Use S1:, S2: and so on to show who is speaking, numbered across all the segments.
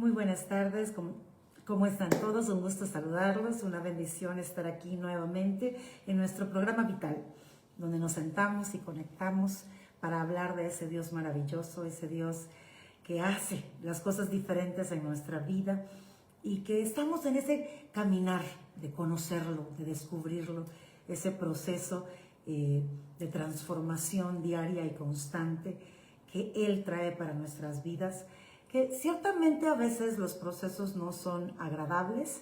S1: Muy buenas tardes, ¿cómo están todos? Un gusto saludarlos, una bendición estar aquí nuevamente en nuestro programa Vital, donde nos sentamos y conectamos para hablar de ese Dios maravilloso, ese Dios que hace las cosas diferentes en nuestra vida y que estamos en ese caminar de conocerlo, de descubrirlo, ese proceso de transformación diaria y constante que Él trae para nuestras vidas, que ciertamente a veces los procesos no son agradables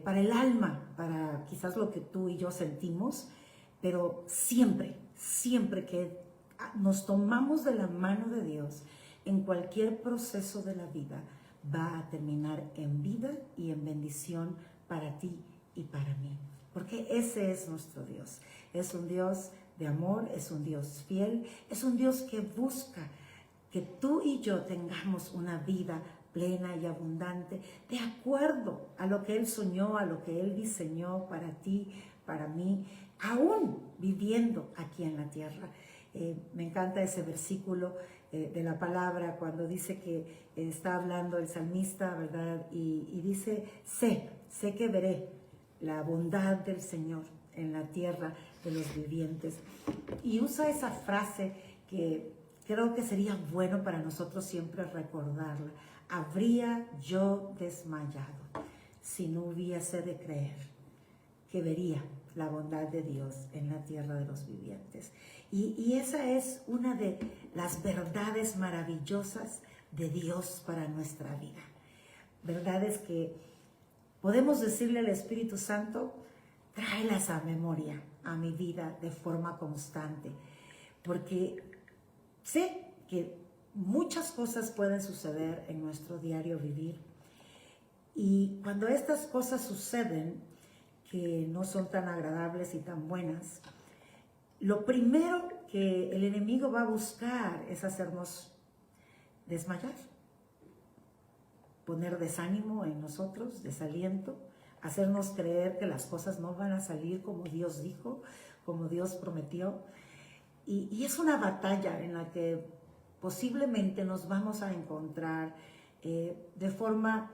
S1: para el alma, para quizás lo que tú y yo sentimos, pero siempre que nos tomamos de la mano de Dios, en cualquier proceso de la vida, va a terminar en vida y en bendición para ti y para mí. Porque ese es nuestro Dios. Es un Dios de amor, es un Dios fiel, es un Dios que busca que tú y yo tengamos una vida plena y abundante, de acuerdo a lo que Él soñó, a lo que Él diseñó para ti, para mí, aún viviendo aquí en la tierra. Me encanta ese versículo de la palabra cuando dice que está hablando el salmista, ¿verdad? Y dice, sé que veré la bondad del Señor en la tierra de los vivientes. Y usa esa frase que creo que sería bueno para nosotros siempre recordarla. Habría yo desmayado si no hubiese de creer que vería la bondad de Dios en la tierra de los vivientes. Y esa es una de las verdades maravillosas de Dios para nuestra vida. Verdades que podemos decirle al Espíritu Santo, tráelas a memoria, a mi vida de forma constante, porque sé que muchas cosas pueden suceder en nuestro diario vivir, y cuando estas cosas suceden que no son tan agradables y tan buenas, lo primero que el enemigo va a buscar es hacernos desmayar, poner desánimo en nosotros, desaliento, hacernos creer que las cosas no van a salir como Dios dijo, como Dios prometió. Y es una batalla en la que posiblemente nos vamos a encontrar de forma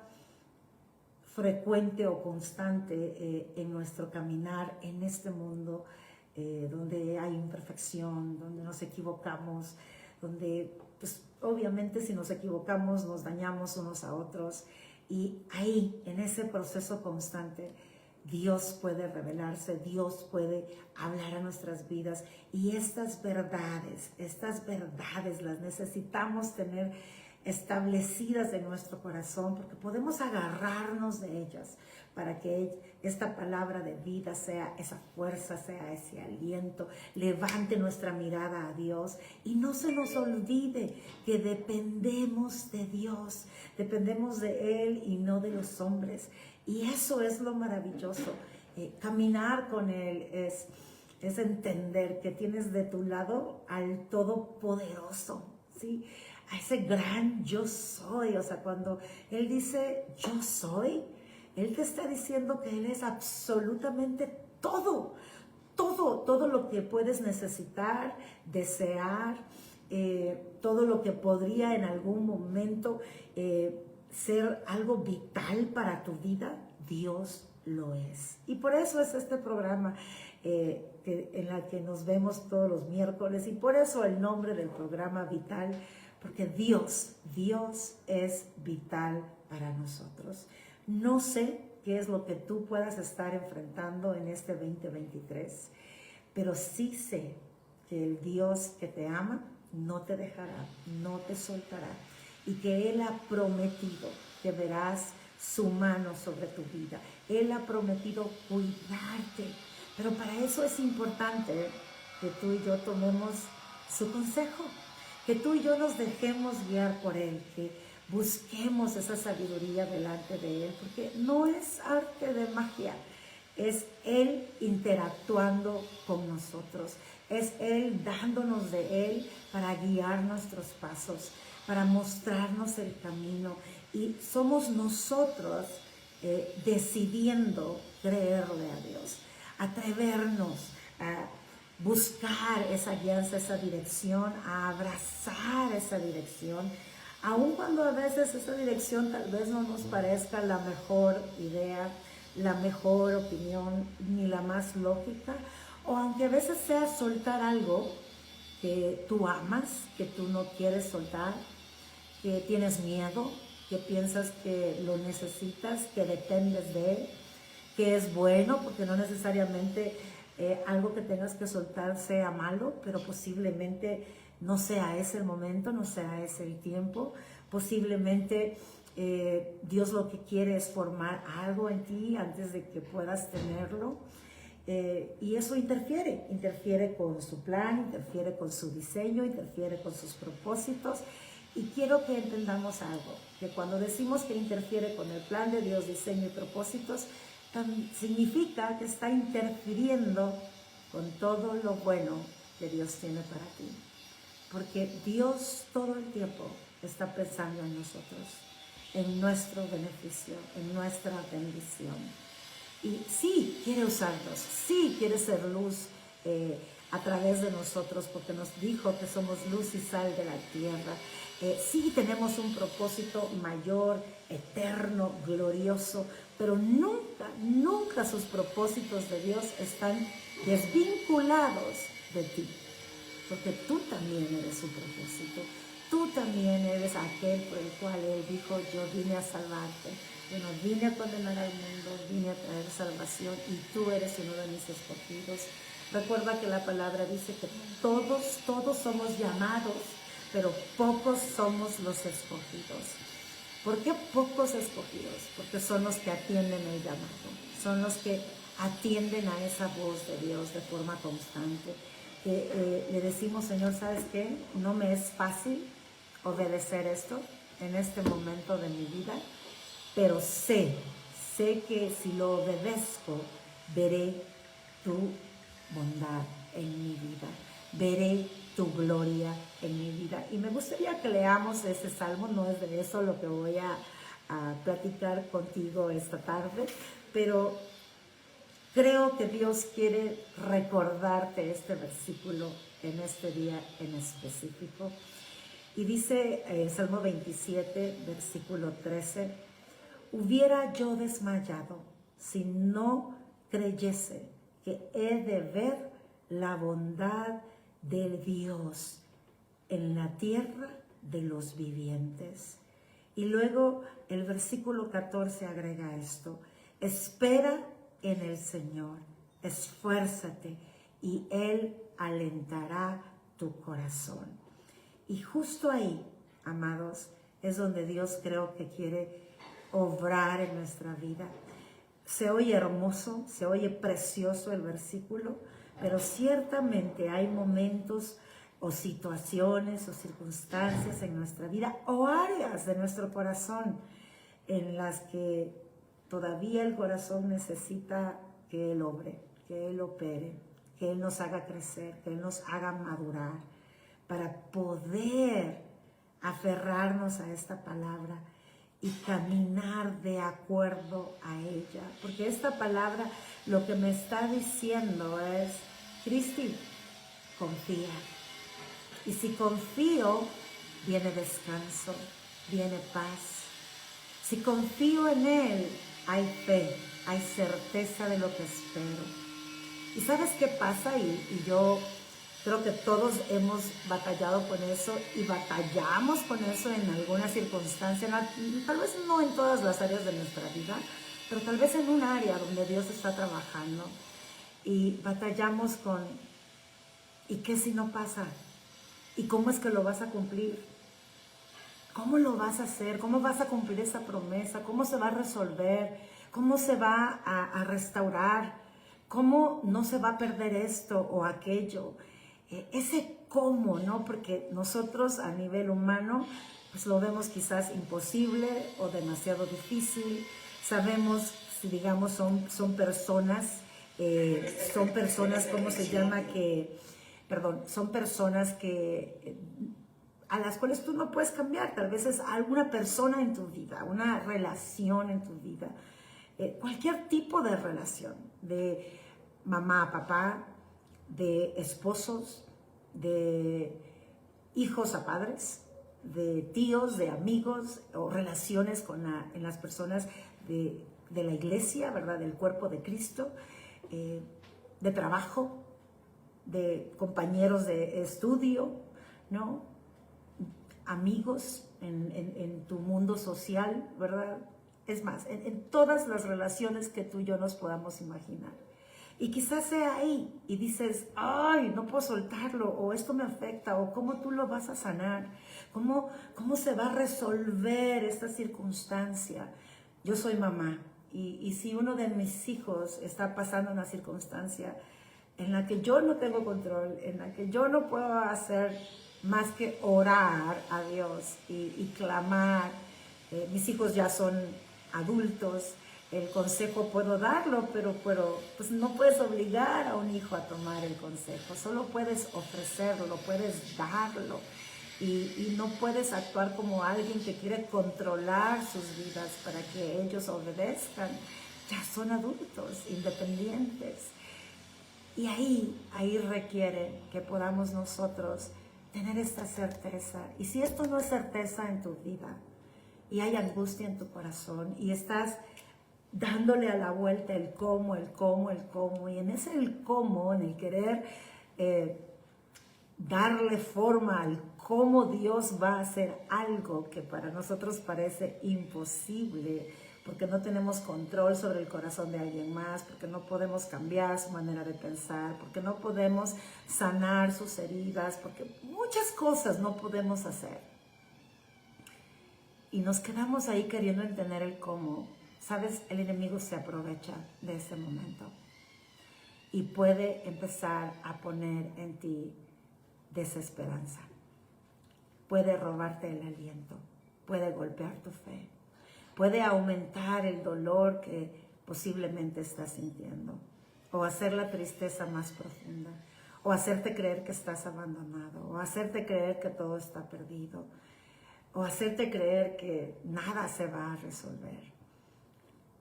S1: frecuente o constante en nuestro caminar en este mundo donde hay imperfección, donde nos equivocamos, donde pues obviamente si nos equivocamos nos dañamos unos a otros, y ahí en ese proceso constante Dios puede revelarse, Dios puede hablar a nuestras vidas, y estas verdades las necesitamos tener establecidas en nuestro corazón, porque podemos agarrarnos de ellas para que esta palabra de vida sea esa fuerza, sea ese aliento, levante nuestra mirada a Dios y no se nos olvide que dependemos de Dios, dependemos de Él y no de los hombres. Y eso es lo maravilloso. Caminar con Él es entender que tienes de tu lado al Todopoderoso, ¿sí? A ese gran yo soy. O sea, cuando Él dice yo soy, Él te está diciendo que Él es absolutamente todo lo que puedes necesitar, desear, todo lo que podría en algún momento ser algo vital para tu vida, Dios lo es. Y por eso es este programa en la que nos vemos todos los miércoles, y por eso el nombre del programa Vital, porque Dios es vital para nosotros. No sé qué es lo que tú puedas estar enfrentando en este 2023, pero sí sé que el Dios que te ama no te dejará, no te soltará, y que Él ha prometido que verás su mano sobre tu vida. Él ha prometido cuidarte, pero para eso es importante que tú y yo tomemos su consejo, que tú y yo nos dejemos guiar por Él, que busquemos esa sabiduría delante de Él, porque no es arte de magia, es Él interactuando con nosotros, es Él dándonos de Él para guiar nuestros pasos, para mostrarnos el camino, y somos nosotros decidiendo creerle a Dios, atrevernos a buscar esa guianza, esa dirección, a abrazar esa dirección, Aun cuando a veces esa dirección tal vez no nos parezca la mejor idea, la mejor opinión, ni la más lógica, o aunque a veces sea soltar algo que tú amas, que tú no quieres soltar, que tienes miedo, que piensas que lo necesitas, que dependes de él, que es bueno, porque no necesariamente algo que tengas que soltar sea malo, pero posiblemente no sea ese el momento, no sea ese el tiempo, posiblemente Dios lo que quiere es formar algo en ti antes de que puedas tenerlo. Y eso interfiere con su plan, interfiere con su diseño, interfiere con sus propósitos. Y quiero que entendamos algo, que cuando decimos que interfiere con el plan de Dios, diseño y propósitos, significa que está interfiriendo con todo lo bueno que Dios tiene para ti. Porque Dios todo el tiempo está pensando en nosotros, en nuestro beneficio, en nuestra bendición. Y sí quiere usarnos, sí quiere ser luz a través de nosotros, porque nos dijo que somos luz y sal de la tierra. Sí tenemos un propósito mayor, eterno, glorioso, pero nunca, nunca sus propósitos de Dios están desvinculados de ti, porque tú también eres un propósito. Tú también eres aquel por el cual Él dijo, yo vine a salvarte. Yo no vine a condenar al mundo, vine a traer salvación y tú eres uno de mis escogidos. Recuerda que la palabra dice que todos somos llamados, pero pocos somos los escogidos. ¿Por qué pocos escogidos? Porque son los que atienden el llamado, son los que atienden a esa voz de Dios de forma constante. Que le decimos, Señor, ¿sabes qué? No me es fácil obedecer esto en este momento de mi vida, pero sé que si lo obedezco, veré tu bondad en mi vida, veré tu gloria en mi vida. Y me gustaría que leamos ese salmo, no es de eso lo que voy a platicar contigo esta tarde, pero creo que Dios quiere recordarte este versículo en este día en específico. Y dice Salmo 27, versículo 13, hubiera yo desmayado si no creyese que he de ver la bondad de Dios en la tierra de los vivientes. Y luego el versículo 14 agrega esto, espera en el Señor, esfuérzate y Él alentará tu corazón. Y justo ahí, amados, es donde Dios creo que quiere obrar en nuestra vida. Se oye hermoso, se oye precioso el versículo, pero ciertamente hay momentos o situaciones o circunstancias en nuestra vida o áreas de nuestro corazón en las que todavía el corazón necesita que Él obre, que Él opere, que Él nos haga crecer, que Él nos haga madurar para poder aferrarnos a esta palabra y caminar de acuerdo a ella. Porque esta palabra lo que me está diciendo es, Cristi, confía. Y si confío, viene descanso, viene paz. Si confío en Él, hay fe, hay certeza de lo que espero. ¿Y sabes qué pasa? Y yo creo que todos hemos batallado con eso y batallamos con eso en alguna circunstancia, tal vez no en todas las áreas de nuestra vida, pero tal vez en un área donde Dios está trabajando y batallamos con, ¿y qué si no pasa? ¿Y cómo es que lo vas a cumplir? ¿Cómo lo vas a hacer? ¿Cómo vas a cumplir esa promesa? ¿Cómo se va a resolver? ¿Cómo se va a restaurar? ¿Cómo no se va a perder esto o aquello? Ese cómo, ¿no? Porque nosotros a nivel humano pues lo vemos quizás imposible o demasiado difícil. Sabemos, si digamos son personas, ¿cómo se llama? Son personas que a las cuales tú no puedes cambiar. Tal vez es alguna persona en tu vida, una relación en tu vida, cualquier tipo de relación, de mamá a papá, de esposos, de hijos a padres, de tíos, de amigos o relaciones en las personas de la iglesia, ¿verdad? Del cuerpo de Cristo, de trabajo, de compañeros de estudio, ¿no? Amigos en tu mundo social, ¿verdad? Es más, en todas las relaciones que tú y yo nos podamos imaginar. Y quizás sea ahí y dices, ay, no puedo soltarlo, o esto me afecta, o cómo tú lo vas a sanar, cómo se va a resolver esta circunstancia. Yo soy mamá y si uno de mis hijos está pasando una circunstancia en la que yo no tengo control, en la que yo no puedo hacer más que orar a Dios y clamar, mis hijos ya son adultos, el consejo puedo darlo, pero pues no puedes obligar a un hijo a tomar el consejo, solo puedes ofrecerlo, puedes darlo y no puedes actuar como alguien que quiere controlar sus vidas para que ellos obedezcan. Ya son adultos, independientes. Y ahí requiere que podamos nosotros tener esta certeza. Y si esto no es certeza en tu vida y hay angustia en tu corazón y estás dándole a la vuelta el cómo, y en ese el cómo, en el querer darle forma al cómo Dios va a hacer algo que para nosotros parece imposible, porque no tenemos control sobre el corazón de alguien más, porque no podemos cambiar su manera de pensar, porque no podemos sanar sus heridas, porque muchas cosas no podemos hacer. Y nos quedamos ahí queriendo entender el cómo. ¿Sabes? El enemigo se aprovecha de ese momento y puede empezar a poner en ti desesperanza. Puede robarte el aliento, puede golpear tu fe, puede aumentar el dolor que posiblemente estás sintiendo, o hacer la tristeza más profunda, o hacerte creer que estás abandonado, o hacerte creer que todo está perdido, o hacerte creer que nada se va a resolver.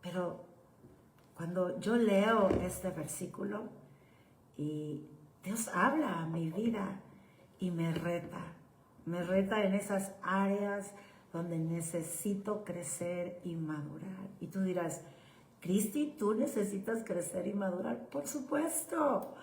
S1: Pero cuando yo leo este versículo y Dios habla a mi vida y me reta en esas áreas donde necesito crecer y madurar. Y tú dirás, Cristi, ¿tú necesitas crecer y madurar? Por supuesto,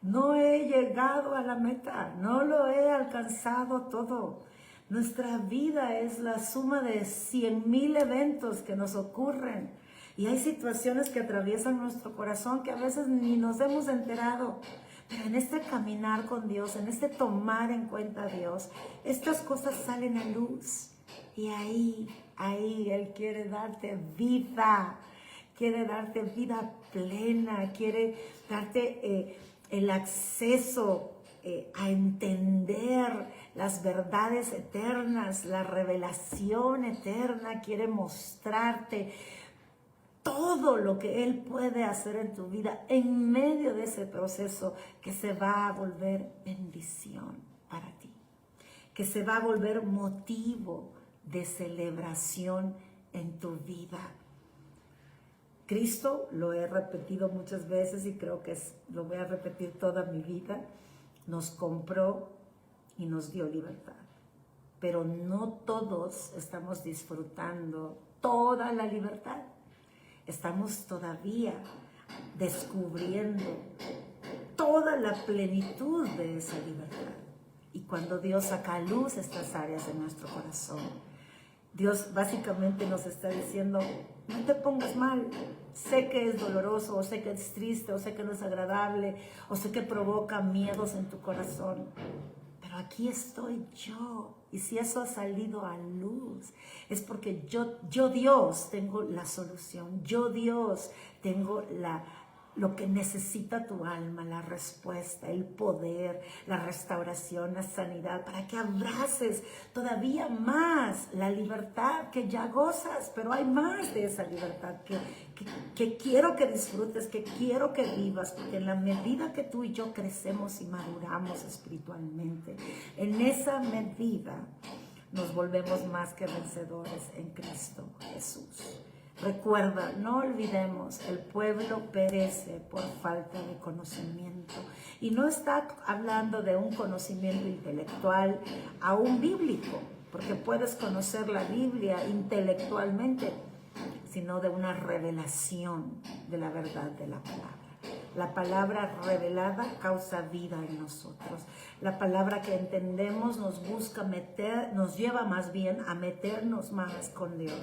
S1: no he llegado a la meta, no lo he alcanzado todo. Nuestra vida es la suma de 100,000 eventos que nos ocurren. Y hay situaciones que atraviesan nuestro corazón que a veces ni nos hemos enterado. Pero en este caminar con Dios, en este tomar en cuenta a Dios, estas cosas salen a luz. Y ahí Él quiere darte vida plena, quiere darte el acceso a entender las verdades eternas, la revelación eterna, quiere mostrarte todo lo que Él puede hacer en tu vida en medio de ese proceso que se va a volver bendición para ti, que se va a volver motivo de celebración en tu vida. Cristo, lo he repetido muchas veces y creo que lo voy a repetir toda mi vida, nos compró y nos dio libertad. Pero no todos estamos disfrutando toda la libertad. Estamos todavía descubriendo toda la plenitud de esa libertad. Y cuando Dios saca a luz estas áreas de nuestro corazón, Dios básicamente nos está diciendo, no te pongas mal, sé que es doloroso, o sé que es triste, o sé que no es agradable, o sé que provoca miedos en tu corazón, pero aquí estoy yo. Y si eso ha salido a luz, es porque yo Dios tengo la solución, yo Dios tengo lo que necesita tu alma, la respuesta, el poder, la restauración, la sanidad, para que abraces todavía más la libertad que ya gozas, pero hay más de esa libertad que quiero que disfrutes, que quiero que vivas, porque en la medida que tú y yo crecemos y maduramos espiritualmente, en esa medida nos volvemos más que vencedores en Cristo Jesús. Recuerda, no olvidemos, el pueblo perece por falta de conocimiento. Y no está hablando de un conocimiento intelectual, aún bíblico. porque puedes conocer la Biblia intelectualmente, sino de una revelación de la verdad de la palabra. La palabra revelada causa vida en nosotros. La palabra que entendemos nos busca meter, nos lleva más bien a meternos más con Dios,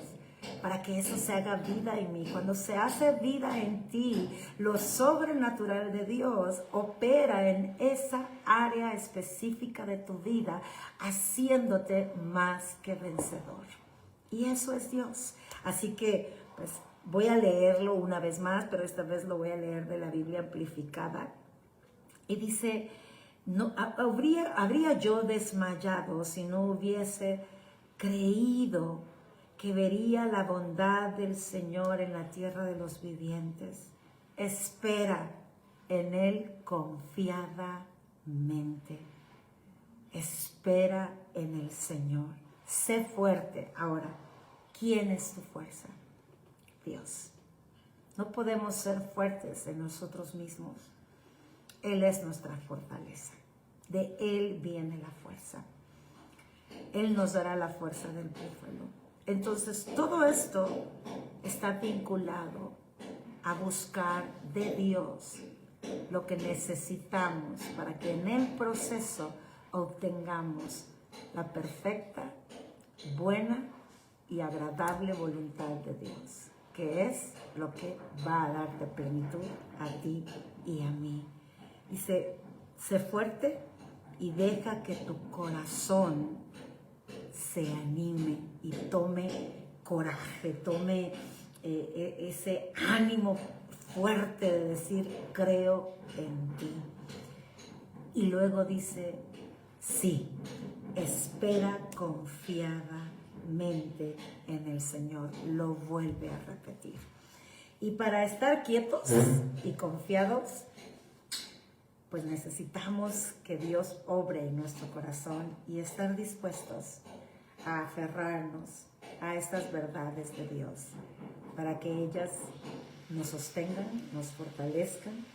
S1: para que eso se haga vida en mí. Cuando se hace vida en ti, lo sobrenatural de Dios opera en esa área específica de tu vida, haciéndote más que vencedor. Y eso es Dios. Así que, pues, voy a leerlo una vez más, pero esta vez lo voy a leer de la Biblia amplificada. Y dice, no, habría yo desmayado si no hubiese creído que vería la bondad del Señor en la tierra de los vivientes. Espera en Él confiadamente. Espera en el Señor. Sé fuerte. Ahora, ¿quién es tu fuerza? Dios. No podemos ser fuertes en nosotros mismos. Él es nuestra fortaleza. De Él viene la fuerza. Él nos dará la fuerza del búfalo. Entonces, todo esto está vinculado a buscar de Dios lo que necesitamos para que en el proceso obtengamos la perfecta, buena y agradable voluntad de Dios, que es lo que va a darte plenitud a ti y a mí. Dice, sé fuerte y deja que tu corazón se anime y tome coraje, tome ese ánimo fuerte de decir, creo en ti. Y luego dice, sí, espera confiadamente en el Señor. Lo vuelve a repetir. Y para estar quietos y confiados, pues necesitamos que Dios obre en nuestro corazón y estar dispuestos a aferrarnos a estas verdades de Dios, para que ellas nos sostengan, nos fortalezcan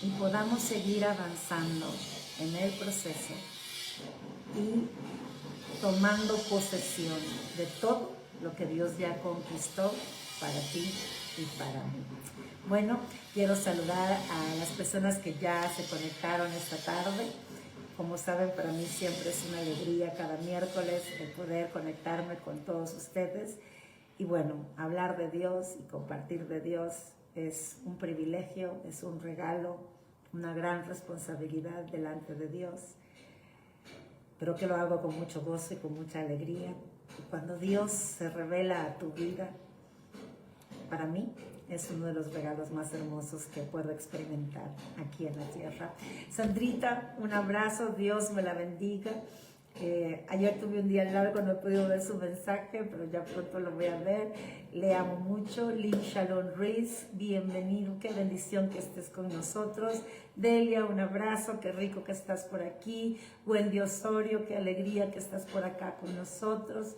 S1: y podamos seguir avanzando en el proceso y tomando posesión de todo lo que Dios ya conquistó para ti y para mí. Bueno, quiero saludar a las personas que ya se conectaron esta tarde. Como saben, para mí siempre es una alegría cada miércoles el poder conectarme con todos ustedes. Y bueno, hablar de Dios y compartir de Dios es un privilegio, es un regalo, una gran responsabilidad delante de Dios. Pero que lo hago con mucho gozo y con mucha alegría. Y cuando Dios se revela a tu vida, para mí es uno de los regalos más hermosos que puedo experimentar aquí en la tierra. Sandrita, un abrazo, Dios me la bendiga. Ayer tuve un día largo, no he podido ver su mensaje, pero ya pronto lo voy a ver. Le amo mucho. Lynn Shalom Reis, bienvenido, qué bendición que estés con nosotros. Delia, un abrazo, qué rico que estás por aquí. Wendy Osorio, qué alegría que estás por acá con nosotros.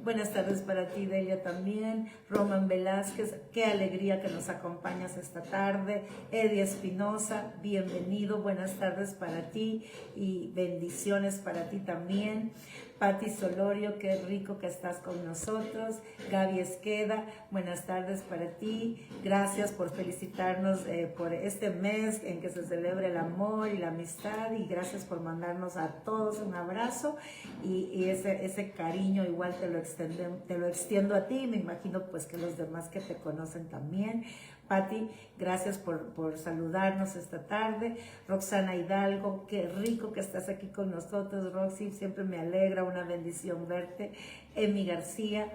S1: Buenas tardes para ti, Delia, también. Roman Velázquez, qué alegría que nos acompañas esta tarde. Eddie Espinosa, bienvenido, buenas tardes para ti y bendiciones para ti también. Patti Solorio, qué rico que estás con nosotros. Gaby Esqueda, buenas tardes para ti. Gracias por felicitarnos por este mes en que se celebra el amor y la amistad, y gracias por mandarnos a todos un abrazo y ese cariño igual te lo extiendo a ti. Me imagino pues que los demás que te conocen también. Patti, gracias por saludarnos esta tarde. Roxana Hidalgo, qué rico que estás aquí con nosotros, Roxy, siempre me alegra, una bendición verte. Emi García,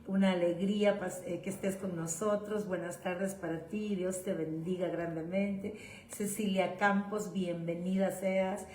S1: una alegría que estés con nosotros, buenas tardes para ti, Dios te bendiga grandemente. Cecilia Campos, bienvenida seas.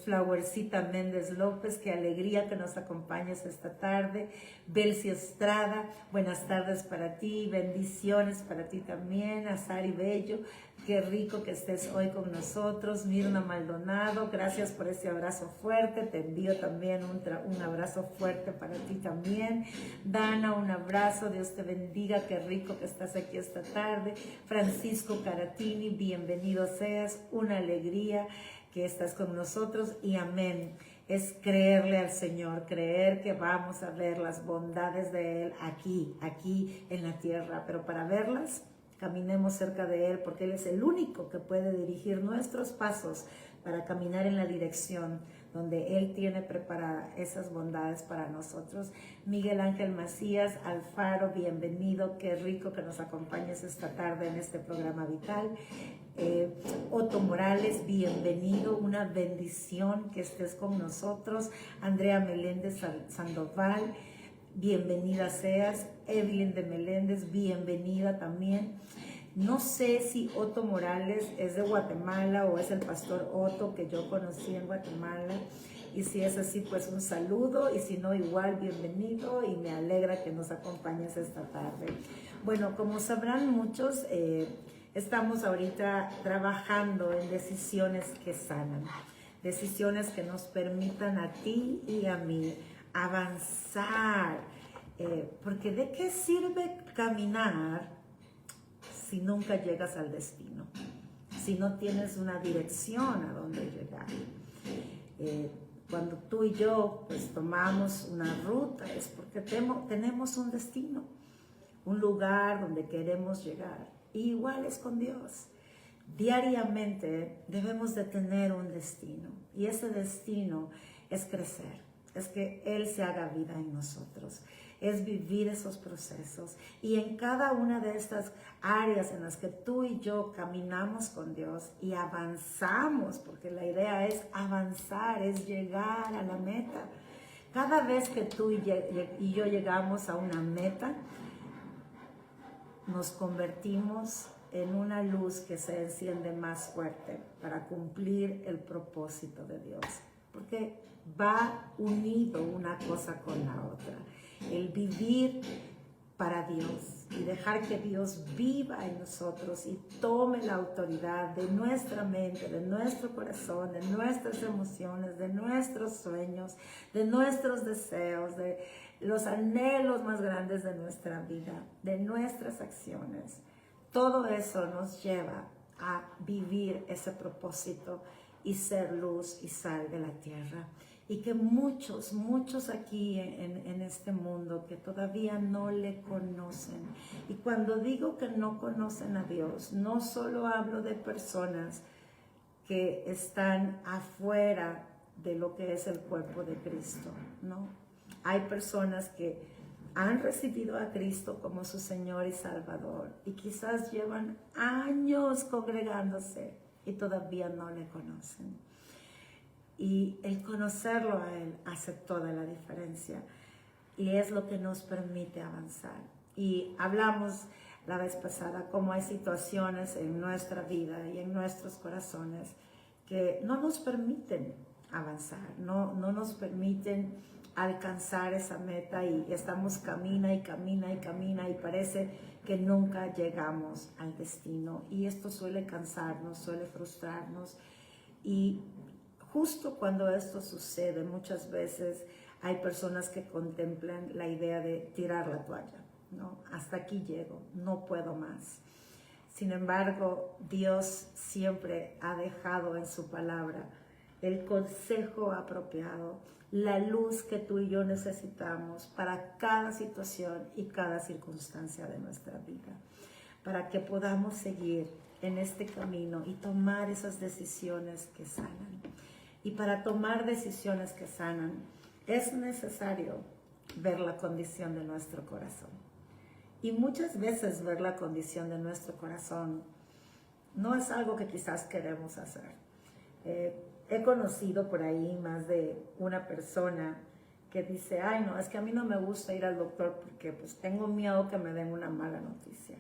S1: Flowercita Méndez López, qué alegría que nos acompañes esta tarde. Belsi Estrada, buenas tardes para ti, bendiciones para ti también. Azari Bello, qué rico que estés hoy con nosotros. Mirna Maldonado, gracias por ese abrazo fuerte, te envío también un abrazo fuerte para ti también. Dana, un abrazo, Dios te bendiga, qué rico que estás aquí esta tarde. Francisco Caratini, bienvenido seas, una alegría que estás con nosotros y amén. es creerle al Señor, creer que vamos a ver las bondades de Él aquí en la tierra, pero para verlas, caminemos cerca de Él, porque Él es el único que puede dirigir nuestros pasos para caminar en la dirección donde Él tiene preparada esas bondades para nosotros. Miguel Ángel Macías Alfaro, bienvenido, qué rico que nos acompañes esta tarde en este programa vital. Otto Morales, bienvenido, una bendición que estés con nosotros. Andrea Meléndez Sandoval, bienvenida seas. Evelyn de Meléndez, bienvenida también. No sé si Otto Morales es de Guatemala o es el pastor Otto que yo conocí en Guatemala. Y si es así, pues un saludo. Y si no, igual, bienvenido. Y me alegra que nos acompañes esta tarde. Bueno, como sabrán muchos, estamos ahorita trabajando en decisiones que sanan. Decisiones que nos permitan a ti y a mí avanzar. Porque ¿de qué sirve caminar si nunca llegas al destino? Si no tienes una dirección a dónde llegar. Cuando tú y yo pues tomamos una ruta es porque tenemos un destino, un lugar donde queremos llegar. Y igual es con Dios. Diariamente debemos de tener un destino y ese destino es crecer, es que Él se haga vida en nosotros, es vivir esos procesos. Y en cada una de estas áreas en las que tú y yo caminamos con Dios y avanzamos, porque la idea es avanzar, es llegar a la meta. Cada vez que tú y yo llegamos a una meta, nos convertimos en una luz que se enciende más fuerte para cumplir el propósito de Dios. Porque va unido una cosa con la otra. El vivir para Dios y dejar que Dios viva en nosotros y tome la autoridad de nuestra mente, de nuestro corazón, de nuestras emociones, de nuestros sueños, de nuestros deseos, de los anhelos más grandes de nuestra vida, de nuestras acciones. Todo eso nos lleva a vivir ese propósito y ser luz y sal de la tierra. Y que muchos aquí en este mundo que todavía no le conocen. Y cuando digo que no conocen a Dios, no solo hablo de personas que están afuera de lo que es el cuerpo de Cristo, ¿no? Hay personas que han recibido a Cristo como su Señor y Salvador y quizás llevan años congregándose y todavía no le conocen. Y el conocerlo a Él hace toda la diferencia y es lo que nos permite avanzar. Y hablamos la vez pasada cómo hay situaciones en nuestra vida y en nuestros corazones que no nos permiten avanzar, no nos permiten alcanzar esa meta y estamos camina y parece que nunca llegamos al destino. Y esto suele cansarnos, suele frustrarnos y justo cuando esto sucede, muchas veces hay personas que contemplan la idea de tirar la toalla, ¿no? Hasta aquí llego, no puedo más. Sin embargo, Dios siempre ha dejado en su palabra el consejo apropiado, la luz que tú y yo necesitamos para cada situación y cada circunstancia de nuestra vida, para que podamos seguir en este camino y tomar esas decisiones que sanan. Y para tomar decisiones que sanan, es necesario ver la condición de nuestro corazón. Y muchas veces ver la condición de nuestro corazón no es algo que quizás queremos hacer. He conocido por ahí más de una persona que dice, ay no, es que a mí no me gusta ir al doctor porque pues tengo miedo que me den una mala noticia.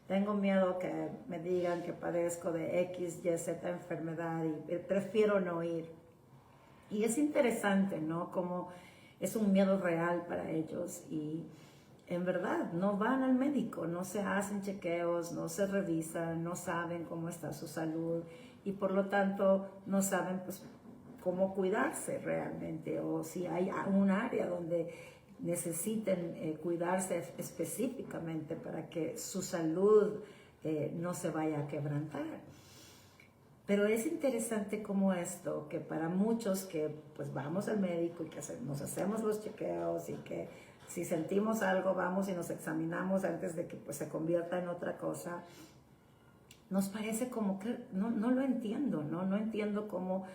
S1: Tengo miedo que me digan que padezco de X, Y, Z enfermedad y prefiero no ir. Y es interesante, ¿no? Como es un miedo real para ellos y en verdad no van al médico, no se hacen chequeos, no se revisan, no saben cómo está su salud y por lo tanto no saben pues cómo cuidarse realmente o si hay un área donde necesiten cuidarse específicamente para que su salud no se vaya a quebrantar. Pero es interesante como esto, que para muchos que pues vamos al médico y que nos hacemos los chequeos y que si sentimos algo vamos y nos examinamos antes de que pues se convierta en otra cosa, nos parece como que no lo entiendo, ¿no? No entiendo cómo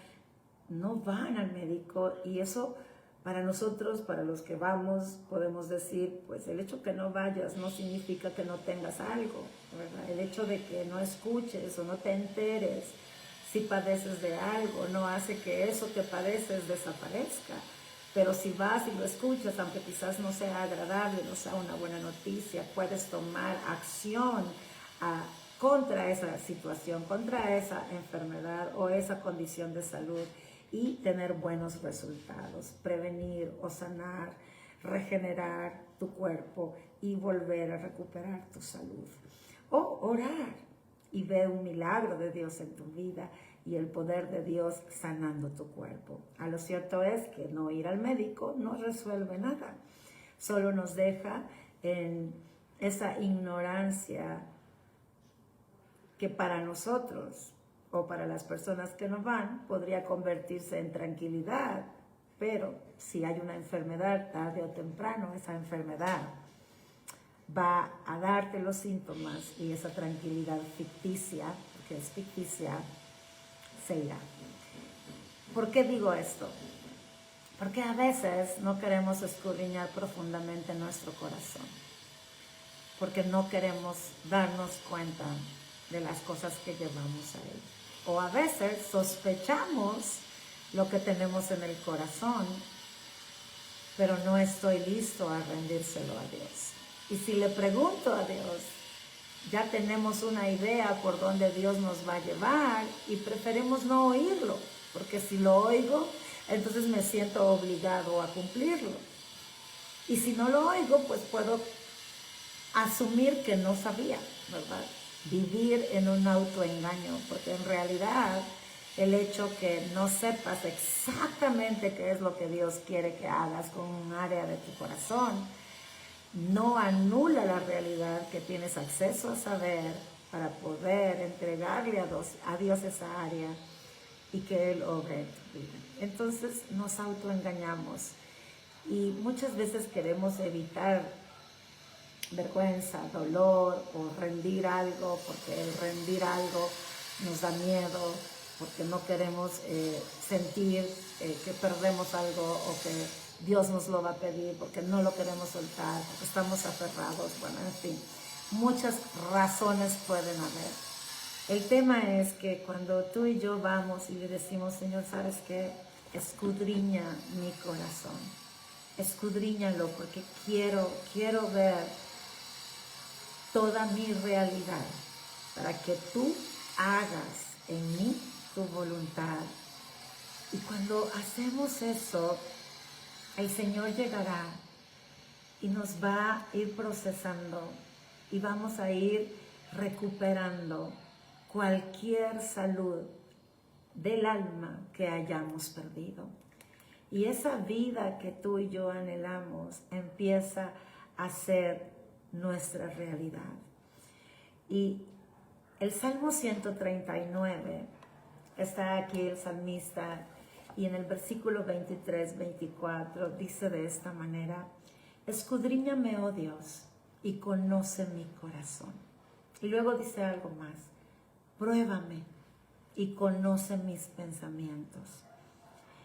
S1: no van al médico, y eso para nosotros, para los que vamos, podemos decir, pues el hecho que no vayas no significa que no tengas algo, ¿verdad? El hecho de que no escuches o no te enteres si padeces de algo no hace que eso que padeces desaparezca. Pero si vas y lo escuchas, aunque quizás no sea agradable, no sea una buena noticia, puedes tomar acción contra esa situación, contra esa enfermedad o esa condición de salud, y tener buenos resultados, prevenir o sanar, regenerar tu cuerpo y volver a recuperar tu salud. O orar y ver un milagro de Dios en tu vida y el poder de Dios sanando tu cuerpo. A lo cierto es que no ir al médico no resuelve nada, solo nos deja en esa ignorancia que para nosotros o para las personas que no van podría convertirse en tranquilidad, pero si hay una enfermedad, tarde o temprano esa enfermedad va a darte los síntomas y esa tranquilidad ficticia, porque es ficticia, se irá. ¿Por qué digo esto? Porque a veces no queremos escudriñar profundamente nuestro corazón, porque no queremos darnos cuenta de las cosas que llevamos a él. O a veces sospechamos lo que tenemos en el corazón, pero no estoy listo a rendírselo a Dios. Y si le pregunto a Dios, ya tenemos una idea por dónde Dios nos va a llevar y preferimos no oírlo, porque si lo oigo, entonces me siento obligado a cumplirlo. Y si no lo oigo, pues puedo asumir que no sabía, ¿verdad? Vivir en un autoengaño, porque en realidad el hecho que no sepas exactamente qué es lo que Dios quiere que hagas con un área de tu corazón, no anula la realidad que tienes acceso a saber para poder entregarle a Dios esa área y que Él obre en tu vida. Entonces nos autoengañamos y muchas veces queremos evitar vergüenza, dolor o rendir algo, porque el rendir algo nos da miedo, porque no queremos sentir que perdemos algo o que Dios nos lo va a pedir, porque no lo queremos soltar, porque estamos aferrados, bueno, en fin, muchas razones pueden haber. El tema es que cuando tú y yo vamos y le decimos, Señor, ¿sabes qué? Escudriña mi corazón, escudriñalo, porque quiero ver toda mi realidad, para que tú hagas en mí tu voluntad. Y cuando hacemos eso, el Señor llegará y nos va a ir procesando y vamos a ir recuperando cualquier salud del alma que hayamos perdido. Y esa vida que tú y yo anhelamos empieza a ser nuestra realidad. Y el Salmo 139, está aquí el salmista, y en el versículo 23, 24 dice de esta manera: escudriñame, oh Dios, y conoce mi corazón. Y luego dice algo más: pruébame y conoce mis pensamientos,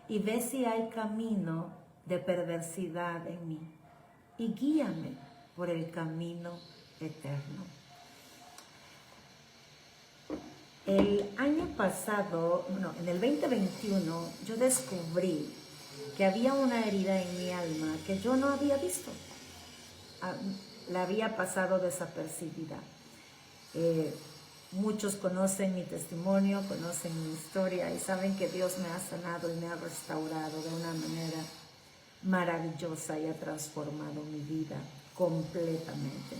S1: y ve si hay camino de perversidad en mí, y guíame por el camino eterno. El año pasado, en el 2021, yo descubrí que había una herida en mi alma que yo no había visto. La había pasado desapercibida. Muchos conocen mi testimonio, conocen mi historia y saben que Dios me ha sanado y me ha restaurado de una manera maravillosa y ha transformado mi vida completamente.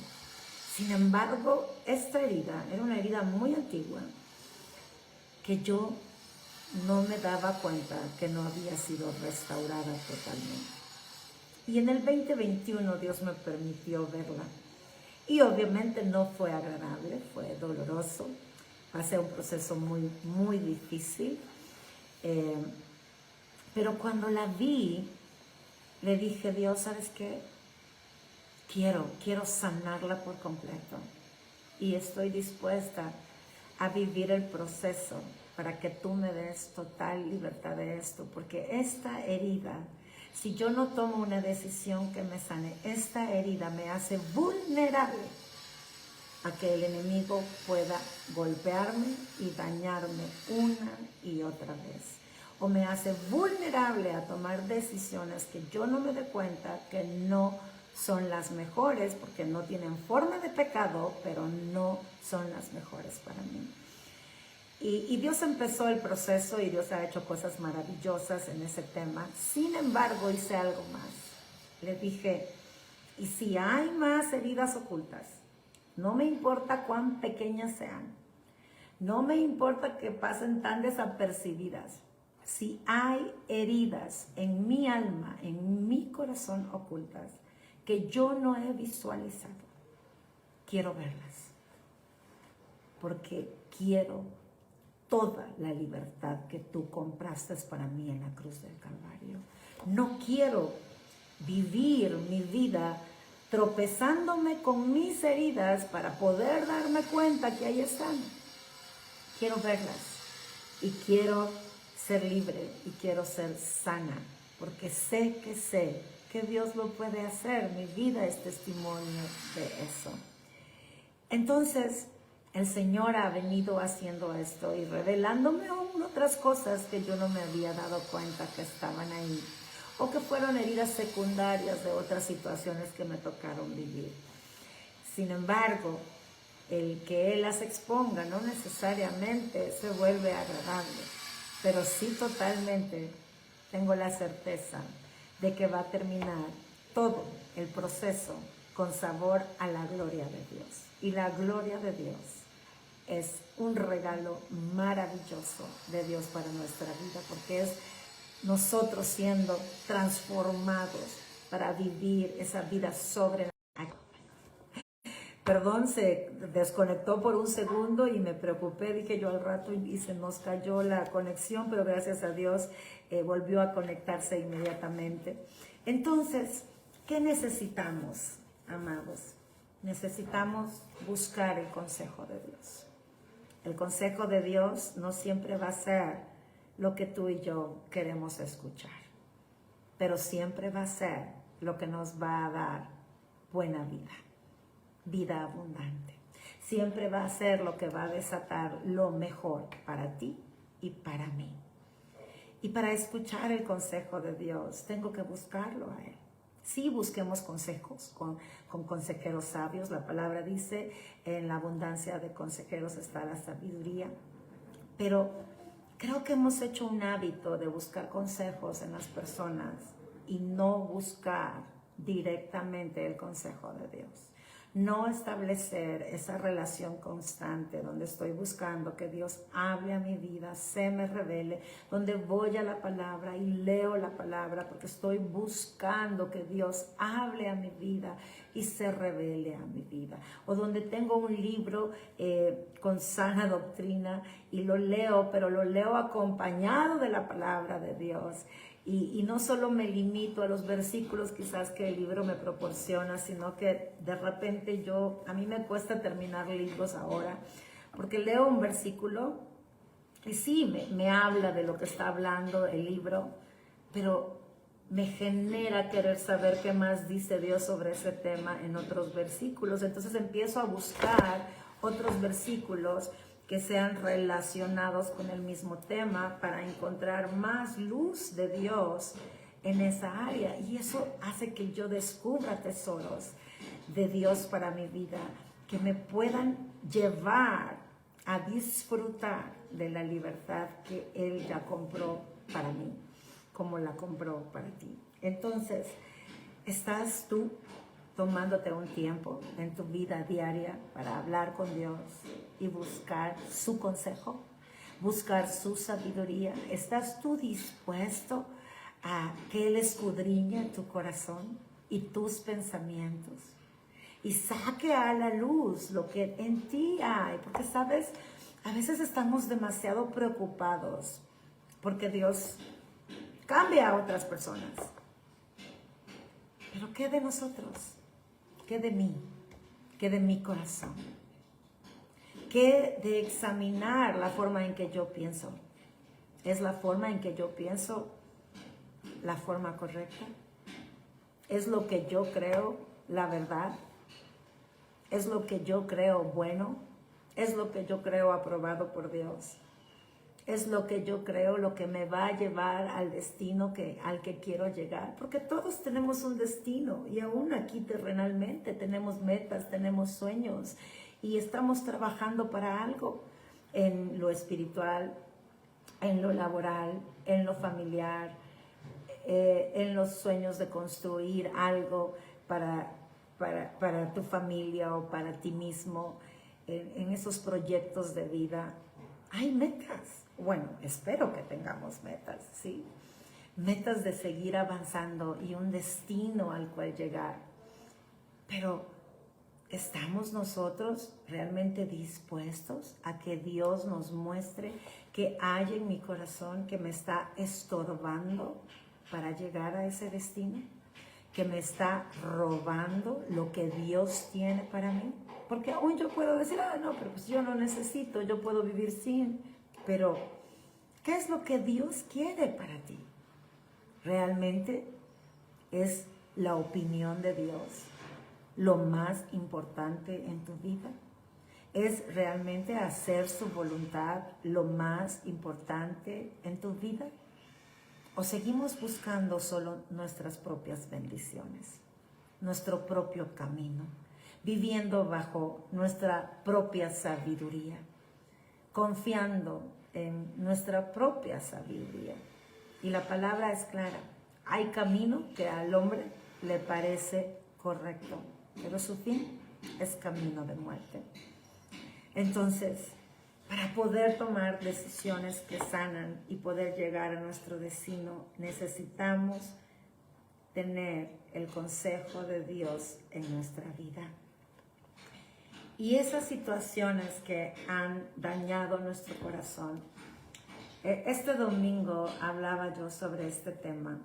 S1: Sin embargo, esta herida era una herida muy antigua que yo no me daba cuenta que no había sido restaurada totalmente. Y en el 2021 Dios me permitió verla. Y obviamente no fue agradable, fue doloroso, pasé un proceso muy, muy difícil. Pero cuando la vi, le dije, Dios, ¿sabes qué? Quiero sanarla por completo. Y estoy dispuesta a vivir el proceso para que tú me des total libertad de esto. Porque esta herida, si yo no tomo una decisión que me sane, esta herida me hace vulnerable a que el enemigo pueda golpearme y dañarme una y otra vez. O me hace vulnerable a tomar decisiones que yo no me dé cuenta que no son las mejores, porque no tienen forma de pecado, pero no son las mejores para mí. Y Dios empezó el proceso y Dios ha hecho cosas maravillosas en ese tema. Sin embargo, hice algo más. Le dije, y si hay más heridas ocultas, no me importa cuán pequeñas sean, no me importa que pasen tan desapercibidas. Si hay heridas en mi alma, en mi corazón ocultas, que yo no he visualizado, quiero verlas. Porque quiero toda la libertad que tú compraste para mí en la cruz del Calvario. No quiero vivir mi vida tropezándome con mis heridas para poder darme cuenta que ahí están. Quiero verlas y quiero ser libre y quiero ser sana, porque sé que Dios lo puede hacer. Mi vida es testimonio de eso. Entonces, el Señor ha venido haciendo esto y revelándome otras cosas que yo no me había dado cuenta que estaban ahí, o que fueron heridas secundarias de otras situaciones que me tocaron vivir. Sin embargo, el que Él las exponga no necesariamente se vuelve agradable, pero sí totalmente tengo la certeza de que va a terminar todo el proceso con sabor a la gloria de Dios. Y la gloria de Dios es un regalo maravilloso de Dios para nuestra vida, porque es nosotros siendo transformados para vivir esa vida sobrenatural. Perdón, se desconectó por un segundo y me preocupé, dije yo al rato y se nos cayó la conexión, pero gracias a Dios volvió a conectarse inmediatamente. Entonces, ¿qué necesitamos, amados? Necesitamos buscar el consejo de Dios. El consejo de Dios no siempre va a ser lo que tú y yo queremos escuchar, pero siempre va a ser lo que nos va a dar buena vida, vida abundante. Siempre va a ser lo que va a desatar lo mejor para ti y para mí. Y para escuchar el consejo de Dios, tengo que buscarlo a Él. Sí, busquemos consejos con consejeros sabios. La palabra dice, en la abundancia de consejeros está la sabiduría. Pero creo que hemos hecho un hábito de buscar consejos en las personas y no buscar directamente el consejo de Dios. No establecer esa relación constante donde estoy buscando que Dios hable a mi vida, se me revele, donde voy a la palabra y leo la palabra porque estoy buscando que Dios hable a mi vida y se revele a mi vida. O donde tengo un libro con sana doctrina y lo leo, pero lo leo acompañado de la palabra de Dios. Y no solo me limito a los versículos quizás que el libro me proporciona, sino que de repente a mí me cuesta terminar libros ahora, porque leo un versículo y sí, me habla de lo que está hablando el libro, pero me genera querer saber qué más dice Dios sobre ese tema en otros versículos. Entonces empiezo a buscar otros versículos que sean relacionados con el mismo tema para encontrar más luz de Dios en esa área. Y eso hace que yo descubra tesoros de Dios para mi vida que me puedan llevar a disfrutar de la libertad que Él ya compró para mí, como la compró para ti. Entonces, ¿estás tú tomándote un tiempo en tu vida diaria para hablar con Dios y buscar su consejo, buscar su sabiduría? ¿Estás tú dispuesto a que Él escudriñe tu corazón y tus pensamientos y saque a la luz lo que en ti hay? Porque, ¿sabes? A veces estamos demasiado preocupados porque Dios cambia a otras personas. Pero ¿qué de nosotros? ¿Qué de mí? ¿Qué de mi corazón? ¿Qué de examinar la forma en que yo pienso? ¿Es la forma en que yo pienso la forma correcta? ¿Es lo que yo creo la verdad? ¿Es lo que yo creo bueno? ¿Es lo que yo creo aprobado por Dios? ¿Es lo que yo creo lo que me va a llevar al destino al que quiero llegar? Porque todos tenemos un destino y aún aquí terrenalmente tenemos metas, tenemos sueños y estamos trabajando para algo en lo espiritual, en lo laboral, en lo familiar, en los sueños de construir algo para tu familia o para ti mismo, en esos proyectos de vida. Hay metas. Bueno, espero que tengamos metas, ¿sí? Metas de seguir avanzando y un destino al cual llegar. Pero ¿estamos nosotros realmente dispuestos a que Dios nos muestre qué hay en mi corazón que me está estorbando para llegar a ese destino? ¿Que me está robando lo que Dios tiene para mí? Porque aún yo puedo decir, no, pero pues yo no necesito, yo puedo vivir sin. Pero, ¿qué es lo que Dios quiere para ti? ¿Realmente es la opinión de Dios lo más importante en tu vida? ¿Es realmente hacer su voluntad lo más importante en tu vida? ¿O seguimos buscando solo nuestras propias bendiciones, nuestro propio camino, viviendo bajo nuestra propia sabiduría, confiando en nuestra propia sabiduría? Y la palabra es clara: hay camino que al hombre le parece correcto, pero su fin es camino de muerte. Entonces, para poder tomar decisiones que sanan y poder llegar a nuestro destino, necesitamos tener el consejo de Dios en nuestra vida. Y esas situaciones que han dañado nuestro corazón, este domingo hablaba yo sobre este tema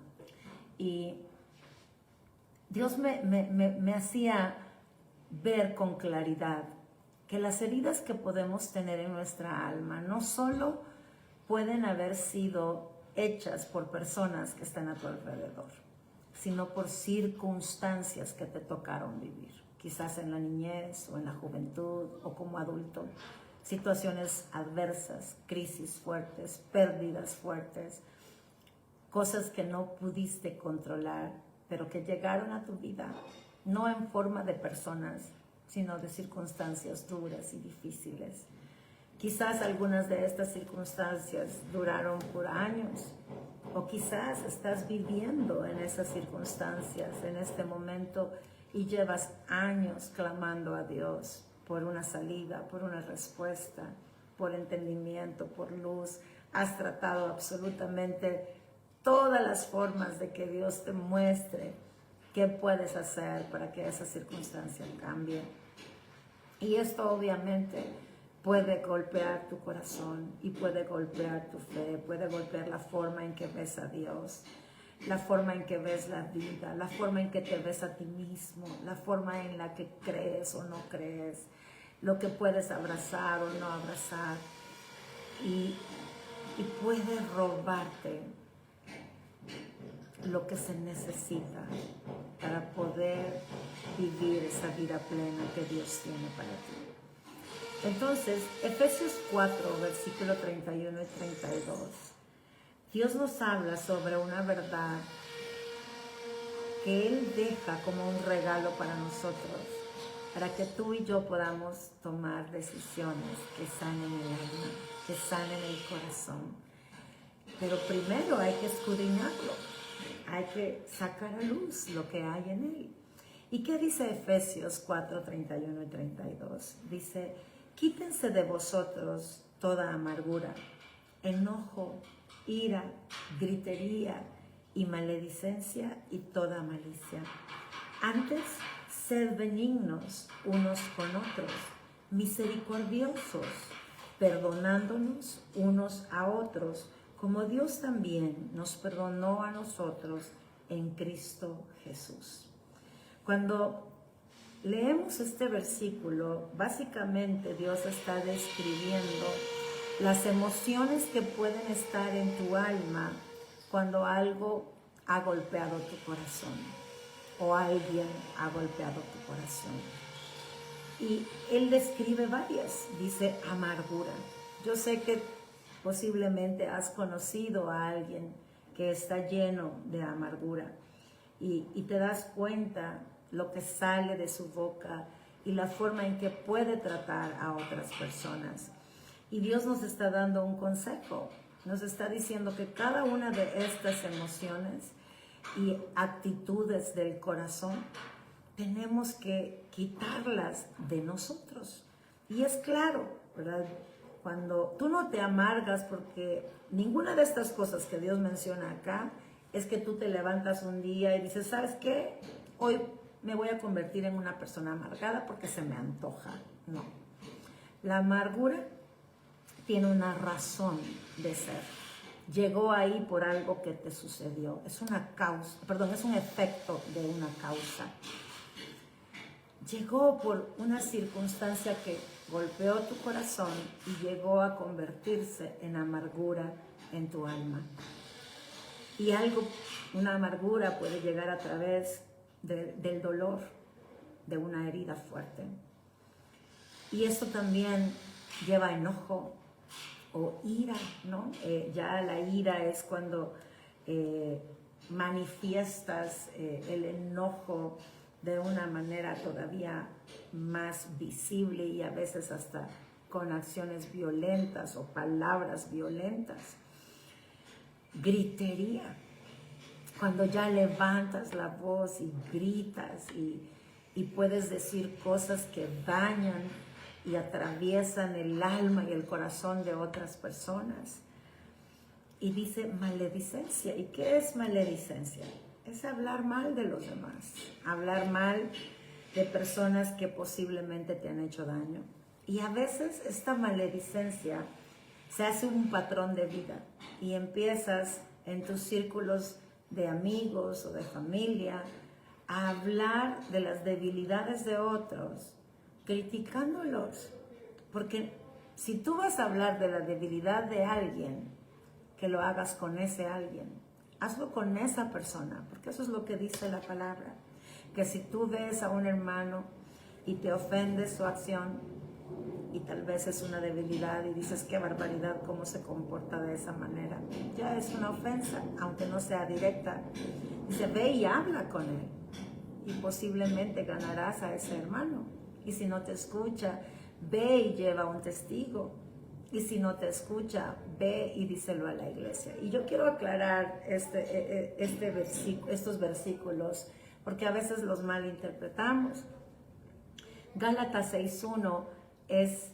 S1: y Dios me hacía ver con claridad que las heridas que podemos tener en nuestra alma no solo pueden haber sido hechas por personas que están a tu alrededor, sino por circunstancias que te tocaron vivir, quizás en la niñez o en la juventud o como adulto, situaciones adversas, crisis fuertes, pérdidas fuertes, cosas que no pudiste controlar, pero que llegaron a tu vida, no en forma de personas, sino de circunstancias duras y difíciles. Quizás algunas de estas circunstancias duraron por años, o quizás estás viviendo en esas circunstancias en este momento y llevas años clamando a Dios por una salida, por una respuesta, por entendimiento, por luz. Has tratado absolutamente todas las formas de que Dios te muestre qué puedes hacer para que esa circunstancia cambie. Y esto obviamente puede golpear tu corazón y puede golpear tu fe, puede golpear la forma en que ves a Dios, la forma en que ves la vida, la forma en que te ves a ti mismo, la forma en la que crees o no crees, lo que puedes abrazar o no abrazar. Y puede robarte lo que se necesita para poder vivir esa vida plena que Dios tiene para ti. Entonces, Efesios 4, versículo 31 y 32, Dios nos habla sobre una verdad que Él deja como un regalo para nosotros, para que tú y yo podamos tomar decisiones que sanen el alma, que sanen el corazón. Pero primero hay que escudriñarlo, hay que sacar a luz lo que hay en él. ¿Y qué dice Efesios 4, 31 y 32? Dice: quítense de vosotros toda amargura, enojo, ira, gritería y maledicencia y toda malicia. Antes, sed benignos unos con otros, misericordiosos, perdonándonos unos a otros, como Dios también nos perdonó a nosotros en Cristo Jesús. Cuando leemos este versículo, básicamente Dios está describiendo las emociones que pueden estar en tu alma cuando algo ha golpeado tu corazón o alguien ha golpeado tu corazón. Y Él describe varias, dice amargura. Yo sé que posiblemente has conocido a alguien que está lleno de amargura y te das cuenta lo que sale de su boca y la forma en que puede tratar a otras personas. Y Dios nos está dando un consejo, nos está diciendo que cada una de estas emociones y actitudes del corazón tenemos que quitarlas de nosotros. Y es claro, ¿verdad? Cuando tú no te amargas, porque ninguna de estas cosas que Dios menciona acá es que tú te levantas un día y dices, ¿sabes qué? Hoy me voy a convertir en una persona amargada porque se me antoja. No. La amargura tiene una razón de ser. Llegó ahí por algo que te sucedió. Es una causa, perdón, es un efecto de una causa. Llegó por una circunstancia que golpeó tu corazón y llegó a convertirse en amargura en tu alma. Y una amargura puede llegar a través del dolor, de una herida fuerte. Y esto también lleva enojo o ira, ¿no? Ya la ira es cuando manifiestas el enojo de una manera todavía más visible y a veces hasta con acciones violentas o palabras violentas. Gritería, cuando ya levantas la voz y gritas y puedes decir cosas que dañan y atraviesan el alma y el corazón de otras personas. Y dice maledicencia. ¿Y qué es maledicencia? Es hablar mal de los demás, hablar mal de personas que posiblemente te han hecho daño. Y a veces esta maledicencia se hace un patrón de vida y empiezas en tus círculos de amigos o de familia a hablar de las debilidades de otros, criticándolos. Porque si tú vas a hablar de la debilidad de alguien, que lo hagas con ese alguien. Hazlo con esa persona, porque eso es lo que dice la palabra. Que si tú ves a un hermano y te ofende su acción, y tal vez es una debilidad y dices, qué barbaridad, cómo se comporta de esa manera. Ya es una ofensa, aunque no sea directa. Dice, ve y habla con él. Y posiblemente ganarás a ese hermano. Y si no te escucha, ve y lleva un testigo. Y si no te escucha, ve y díselo a la iglesia. Y yo quiero aclarar estos versículos, porque a veces los malinterpretamos. Gálatas 6:1 es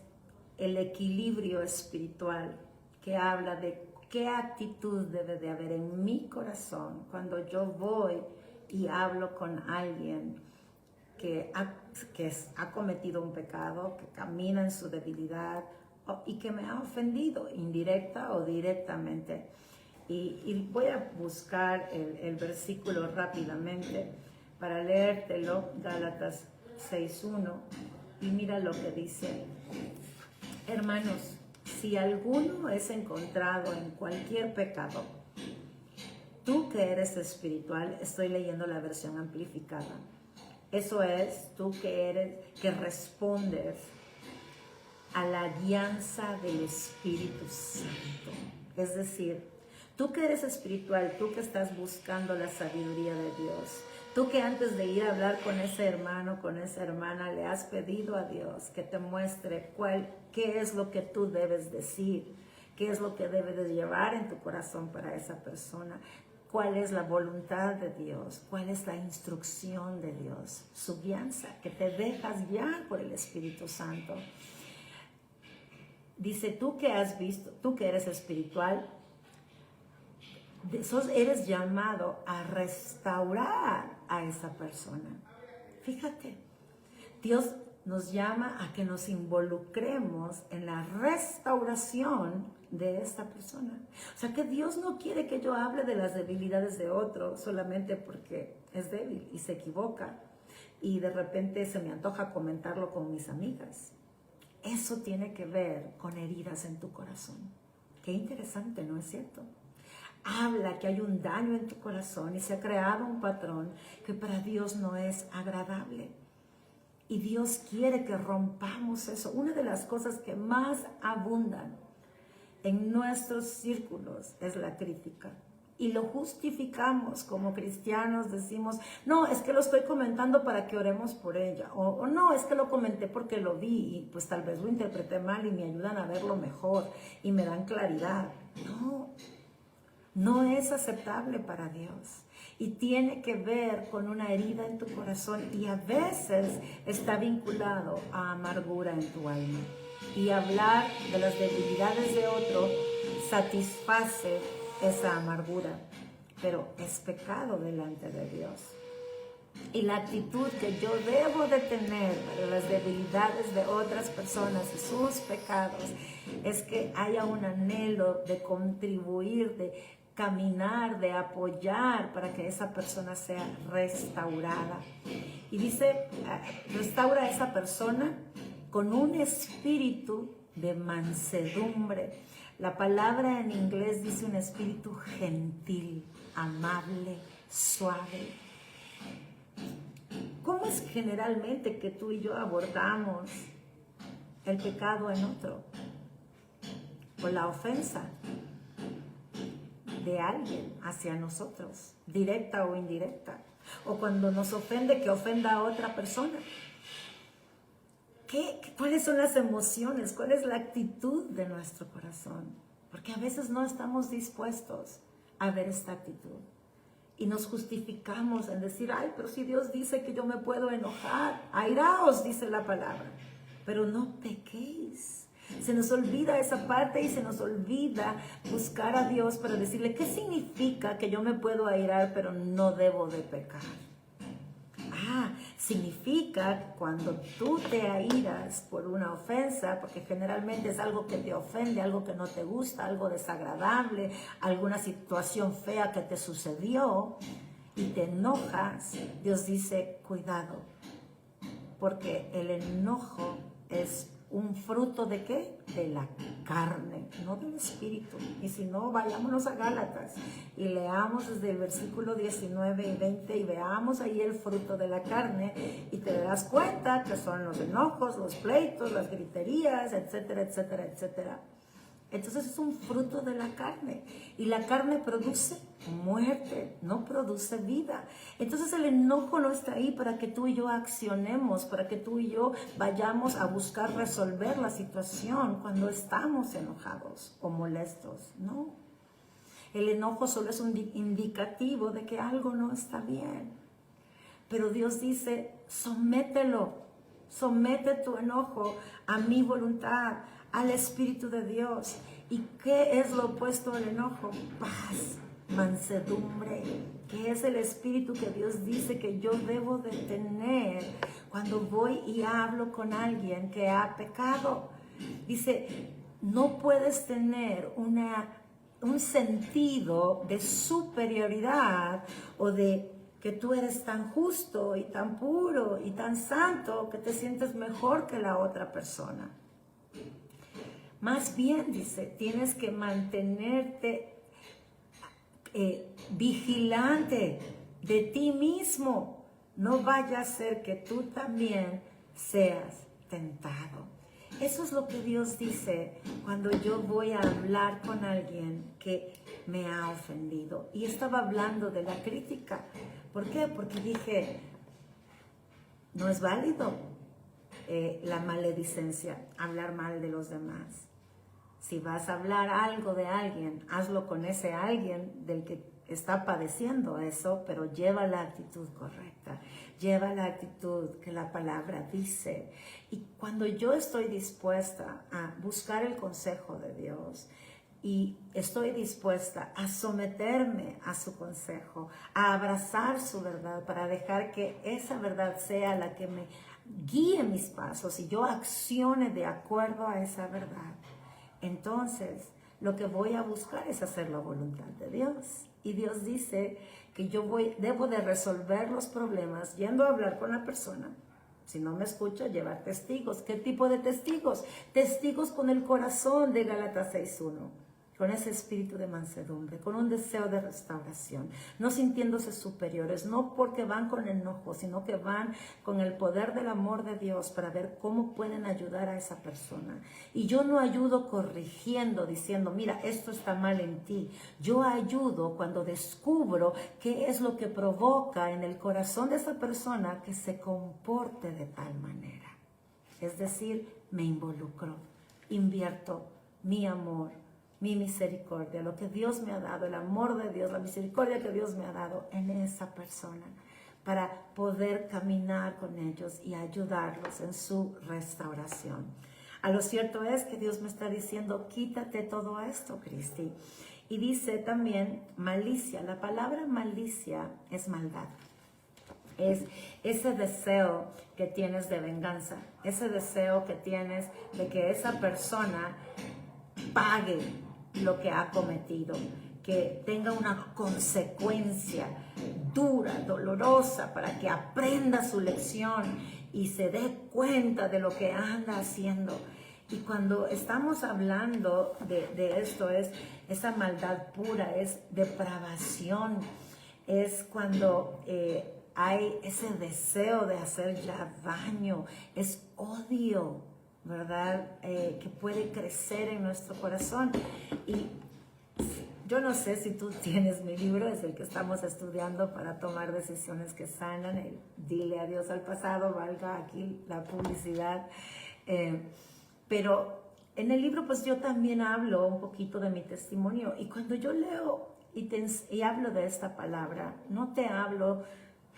S1: el equilibrio espiritual que habla de qué actitud debe de haber en mi corazón cuando yo voy y hablo con alguien que ha cometido un pecado, que camina en su debilidad, y que me ha ofendido indirecta o directamente. Y voy a buscar el versículo rápidamente para leértelo, Gálatas 6:1, y mira lo que dice. Hermanos, si alguno es encontrado en cualquier pecado, tú que eres espiritual, estoy leyendo la versión amplificada, eso es, tú que respondes a la guianza del Espíritu Santo. Es decir, tú que eres espiritual, tú que estás buscando la sabiduría de Dios, tú que antes de ir a hablar con ese hermano, con esa hermana, le has pedido a Dios que te muestre qué es lo que tú debes decir, qué es lo que debes de llevar en tu corazón para esa persona, cuál es la voluntad de Dios, cuál es la instrucción de Dios, su guianza, que te dejas guiar por el Espíritu Santo. Dice, tú que has visto, tú que eres espiritual, eres llamado a restaurar a esa persona. Fíjate, Dios nos llama a que nos involucremos en la restauración de esta persona. O sea, que Dios no quiere que yo hable de las debilidades de otro solamente porque es débil y se equivoca y de repente se me antoja comentarlo con mis amigas. Eso tiene que ver con heridas en tu corazón. Qué interesante, ¿no es cierto? Habla que hay un daño en tu corazón y se ha creado un patrón que para Dios no es agradable. Y Dios quiere que rompamos eso. Una de las cosas que más abundan en nuestros círculos es la crítica. Y lo justificamos como cristianos, decimos, no, es que lo estoy comentando para que oremos por ella. O no, es que lo comenté porque lo vi y pues tal vez lo interpreté mal y me ayudan a verlo mejor y me dan claridad. No, no es aceptable para Dios. Y tiene que ver con una herida en tu corazón y a veces está vinculado a amargura en tu alma. Y hablar de las debilidades de otro satisface esa amargura, pero es pecado delante de Dios. Y la actitud que yo debo de tener para las debilidades de otras personas y sus pecados es que haya un anhelo de contribuir, de caminar, de apoyar para que esa persona sea restaurada. Y dice, restaura a esa persona con un espíritu de mansedumbre. La palabra en inglés dice un espíritu gentil, amable, suave. ¿Cómo es generalmente que tú y yo abordamos el pecado en otro? O la ofensa de alguien hacia nosotros, directa o indirecta. O cuando nos ofende, que ofenda a otra persona. ¿Cuáles son las emociones? ¿Cuál es la actitud de nuestro corazón? Porque a veces no estamos dispuestos a ver esta actitud. Y nos justificamos en decir, ay, pero si Dios dice que yo me puedo enojar, airaos, dice la palabra, pero no pequéis. Se nos olvida esa parte y se nos olvida buscar a Dios para decirle, ¿qué significa que yo me puedo airar pero no debo de pecar? Significa que cuando tú te airas por una ofensa, porque generalmente es algo que te ofende, algo que no te gusta, algo desagradable, alguna situación fea que te sucedió y te enojas, Dios dice, cuidado, porque el enojo es un fruto ¿de qué? De la carne, no del espíritu. Y si no, vayámonos a Gálatas y leamos desde el versículo 19 y 20 y veamos ahí el fruto de la carne y te darás cuenta que son los enojos, los pleitos, las griterías, etcétera, etcétera, etcétera. Entonces es un fruto de la carne y la carne produce muerte, no produce vida. Entonces el enojo no está ahí para que tú y yo accionemos, para que tú y yo vayamos a buscar resolver la situación cuando estamos enojados o molestos. No, el enojo solo es un indicativo de que algo no está bien. Pero Dios dice, somételo, somete tu enojo a mi voluntad, al Espíritu de Dios. ¿Y qué es lo opuesto al enojo? Paz, mansedumbre, que es el espíritu que Dios dice que yo debo de tener cuando voy y hablo con alguien que ha pecado. Dice, no puedes tener un sentido de superioridad o de que tú eres tan justo y tan puro y tan santo que te sientes mejor que la otra persona. Más bien, dice, tienes que mantenerte vigilante de ti mismo. No vaya a ser que tú también seas tentado. Eso es lo que Dios dice cuando yo voy a hablar con alguien que me ha ofendido. Y estaba hablando de la crítica. ¿Por qué? Porque dije, no es válido la maledicencia, hablar mal de los demás. Si vas a hablar algo de alguien, hazlo con ese alguien del que está padeciendo eso, pero lleva la actitud correcta, lleva la actitud que la palabra dice. Y cuando yo estoy dispuesta a buscar el consejo de Dios y estoy dispuesta a someterme a su consejo, a abrazar su verdad para dejar que esa verdad sea la que me guíe mis pasos y yo accione de acuerdo a esa verdad, entonces lo que voy a buscar es hacer la voluntad de Dios. Y Dios dice que debo de resolver los problemas yendo a hablar con la persona. Si no me escucha, llevar testigos. ¿Qué tipo de testigos? Testigos con el corazón de Gálatas 6:1. Con ese espíritu de mansedumbre, con un deseo de restauración, no sintiéndose superiores, no porque van con enojo, sino que van con el poder del amor de Dios para ver cómo pueden ayudar a esa persona. Y yo no ayudo corrigiendo, diciendo, mira, esto está mal en ti. Yo ayudo cuando descubro qué es lo que provoca en el corazón de esa persona que se comporte de tal manera. Es decir, me involucro, invierto mi amor, mi misericordia, lo que Dios me ha dado, el amor de Dios, la misericordia que Dios me ha dado en esa persona, para poder caminar con ellos y ayudarlos en su restauración. A lo cierto es que Dios me está diciendo, quítate todo esto, Cristi. Y dice también malicia. La palabra malicia es maldad. Es ese deseo que tienes de venganza, ese deseo que tienes de que esa persona pague lo que ha cometido, que tenga una consecuencia dura, dolorosa, para que aprenda su lección y se dé cuenta de lo que anda haciendo. Y cuando estamos hablando de esto, es esa maldad pura, es depravación, es cuando hay ese deseo de hacer ya daño, es odio, ¿verdad? Que puede crecer en nuestro corazón. Y yo no sé si tú tienes mi libro, es el que estamos estudiando para tomar decisiones que sanan, el Dile adiós al pasado, valga aquí la publicidad. Pero en el libro pues yo también hablo un poquito de mi testimonio, y cuando yo leo y hablo de esta palabra, no te hablo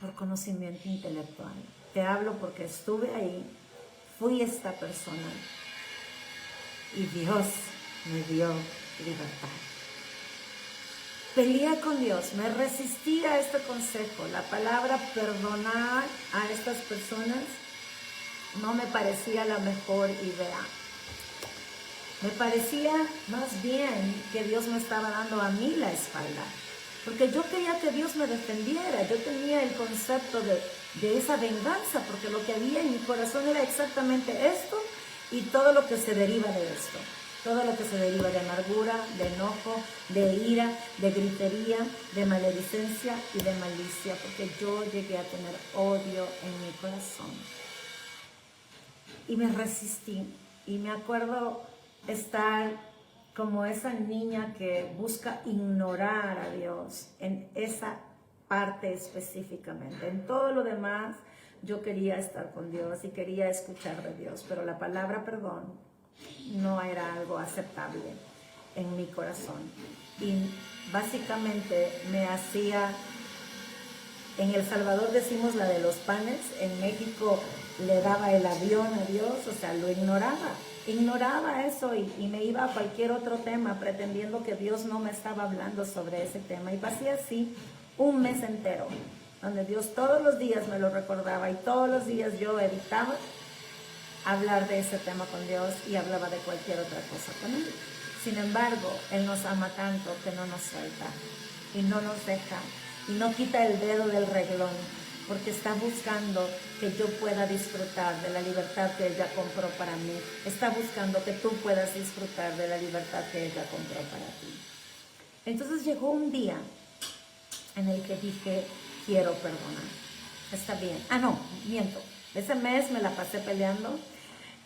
S1: por conocimiento intelectual, te hablo porque estuve ahí, fui esta persona y Dios me dio libertad. Peleé con Dios, me resistí a este consejo. La palabra perdonar a estas personas no me parecía la mejor idea. Me parecía más bien que Dios me estaba dando a mí la espalda, porque yo quería que Dios me defendiera. Yo tenía el concepto de esa venganza, porque lo que había en mi corazón era exactamente esto y todo lo que se deriva de esto. Todo lo que se deriva de amargura, de enojo, de ira, de gritería, de maledicencia y de malicia, porque yo llegué a tener odio en mi corazón. Y me resistí, y me acuerdo estar como esa niña que busca ignorar a Dios en esa parte específicamente. En todo lo demás yo quería estar con Dios y quería escuchar de Dios, pero la palabra perdón no era algo aceptable en mi corazón. Y básicamente me hacía, en El Salvador decimos la de los panes, en México le daba el avión a Dios, o sea, lo ignoraba eso y me iba a cualquier otro tema pretendiendo que Dios no me estaba hablando sobre ese tema. Y pasé así un mes entero, donde Dios todos los días me lo recordaba y todos los días yo evitaba hablar de ese tema con Dios y hablaba de cualquier otra cosa con Él. Sin embargo, Él nos ama tanto que no nos suelta y no nos deja y no quita el dedo del reglón, porque está buscando que yo pueda disfrutar de la libertad que Él ya compró para mí. Está buscando que tú puedas disfrutar de la libertad que Él ya compró para ti. Entonces llegó un día en el que dije, quiero perdonar. Está bien. No, miento. Ese mes me la pasé peleando.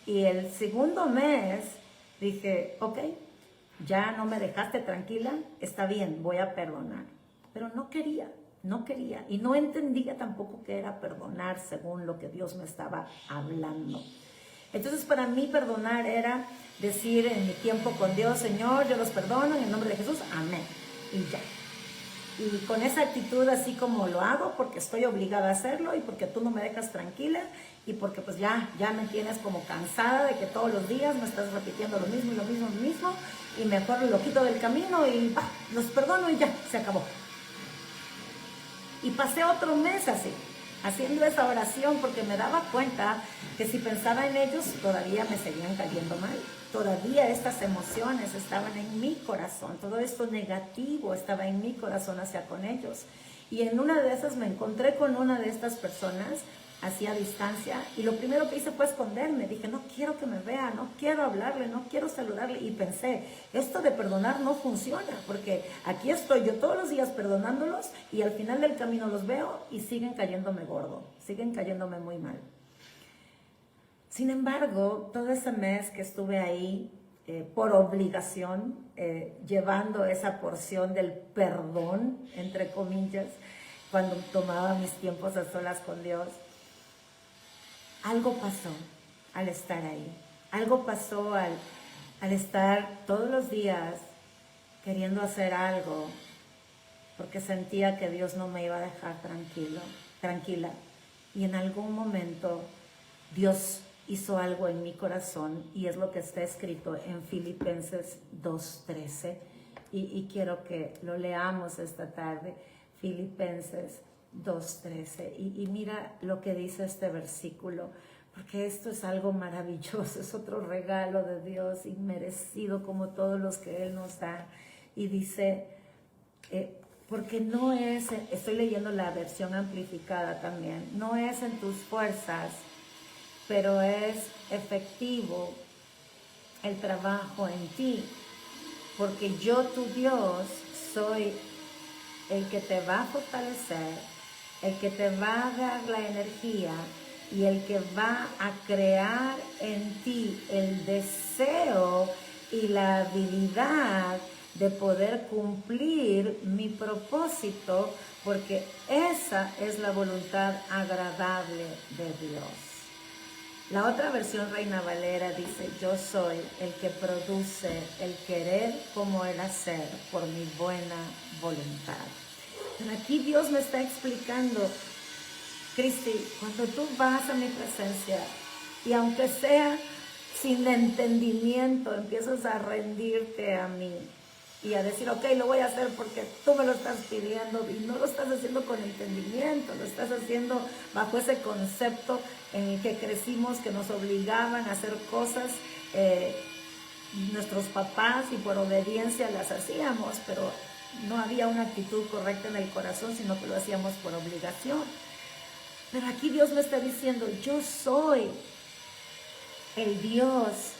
S1: Y el segundo mes dije, ok, ya no me dejaste tranquila, está bien, voy a perdonar. Pero no quería, y no entendía tampoco qué era perdonar según lo que Dios me estaba hablando. Entonces para mí perdonar era decir en mi tiempo con Dios, Señor, yo los perdono en el nombre de Jesús, amén, y ya. Y con esa actitud así como lo hago, porque estoy obligada a hacerlo y porque tú no me dejas tranquila y porque pues ya me tienes como cansada de que todos los días me estás repitiendo lo mismo y lo mismo y mejor lo quito del camino y los perdono y ya, se acabó. Y pasé otro mes así. haciendo esa oración porque me daba cuenta que si pensaba en ellos todavía me seguían cayendo mal. Todavía estas emociones estaban en mi corazón, todo esto negativo estaba en mi corazón hacia con ellos. Y en una de esas me encontré con una de estas personas hacia distancia y lo primero que hice fue esconderme. Dije, no quiero que me vea, no quiero hablarle, no quiero saludarle. Y pensé, esto de perdonar no funciona porque aquí estoy yo todos los días perdonándolos y al final del camino los veo y siguen cayéndome gordo, siguen cayéndome muy mal. Sin embargo, todo ese mes que estuve ahí, por obligación, llevando esa porción del perdón, entre comillas, cuando tomaba mis tiempos a solas con Dios, algo pasó al estar ahí. Algo pasó al estar todos los días queriendo hacer algo, porque sentía que Dios no me iba a dejar tranquila. Y en algún momento Dios hizo algo en mi corazón y es lo que está escrito en Filipenses 2:13 y quiero que lo leamos esta tarde, Filipenses 2:13 y mira lo que dice este versículo, porque esto es algo maravilloso, es otro regalo de Dios inmerecido como todos los que Él nos da y dice, porque no es, estoy leyendo la versión amplificada también, no es en tus fuerzas, pero es efectivo el trabajo en ti, porque yo, tu Dios, soy el que te va a fortalecer, el que te va a dar la energía y el que va a crear en ti el deseo y la habilidad de poder cumplir mi propósito, porque esa es la voluntad agradable de Dios. La otra versión Reina Valera dice, yo soy el que produce el querer como el hacer por mi buena voluntad. Pero aquí Dios me está explicando, Cristi, cuando tú vas a mi presencia y aunque sea sin entendimiento, empiezas a rendirte a mí y a decir, ok, lo voy a hacer porque tú me lo estás pidiendo y no lo estás haciendo con entendimiento, lo estás haciendo bajo ese concepto en el que crecimos, que nos obligaban a hacer cosas, nuestros papás y por obediencia las hacíamos, pero no había una actitud correcta en el corazón, sino que lo hacíamos por obligación. Pero aquí Dios me está diciendo, yo soy el Dios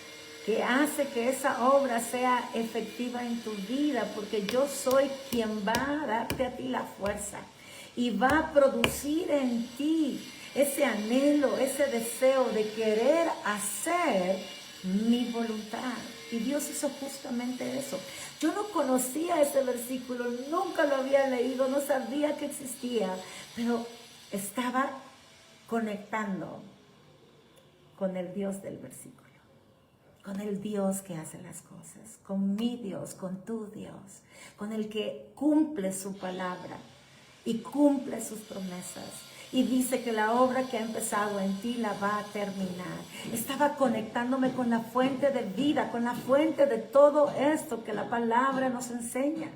S1: que hace que esa obra sea efectiva en tu vida, porque yo soy quien va a darte a ti la fuerza y va a producir en ti ese anhelo, ese deseo de querer hacer mi voluntad. Y Dios hizo justamente eso. Yo no conocía ese versículo, nunca lo había leído, no sabía que existía, pero estaba conectando con el Dios del versículo, con el Dios que hace las cosas, con mi Dios, con tu Dios, con el que cumple su palabra y cumple sus promesas. Y dice que la obra que ha empezado en ti la va a terminar. Estaba conectándome con la fuente de vida, con la fuente de todo esto que la palabra nos enseña.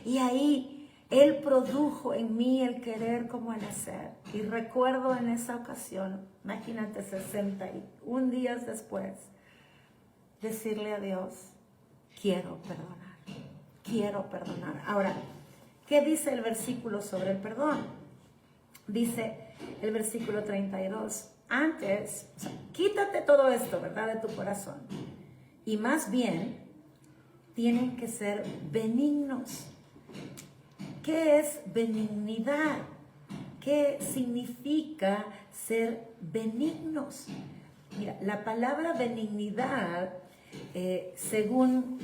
S1: Y ahí Él produjo en mí el querer como el hacer. Y recuerdo en esa ocasión, imagínate 61 días después, decirle a Dios, quiero perdonar, quiero perdonar. Ahora, ¿qué dice el versículo sobre el perdón? Dice el versículo 32, antes, o sea, quítate todo esto, ¿verdad?, de tu corazón. Y más bien, tienen que ser benignos. ¿Qué es benignidad? ¿Qué significa ser benignos? Mira, la palabra benignidad, según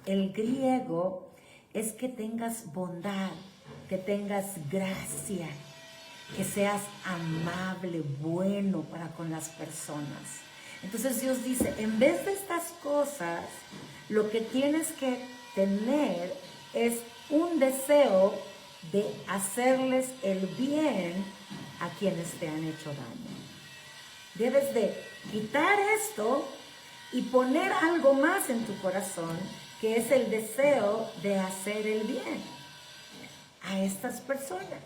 S1: el griego, es que tengas bondad, que tengas gracia, que seas amable, bueno para con las personas. Entonces Dios dice, en vez de estas cosas, lo que tienes que tener es un deseo de hacerles el bien a quienes te han hecho daño. Debes de quitar esto y poner algo más en tu corazón, que es el deseo de hacer el bien a estas personas.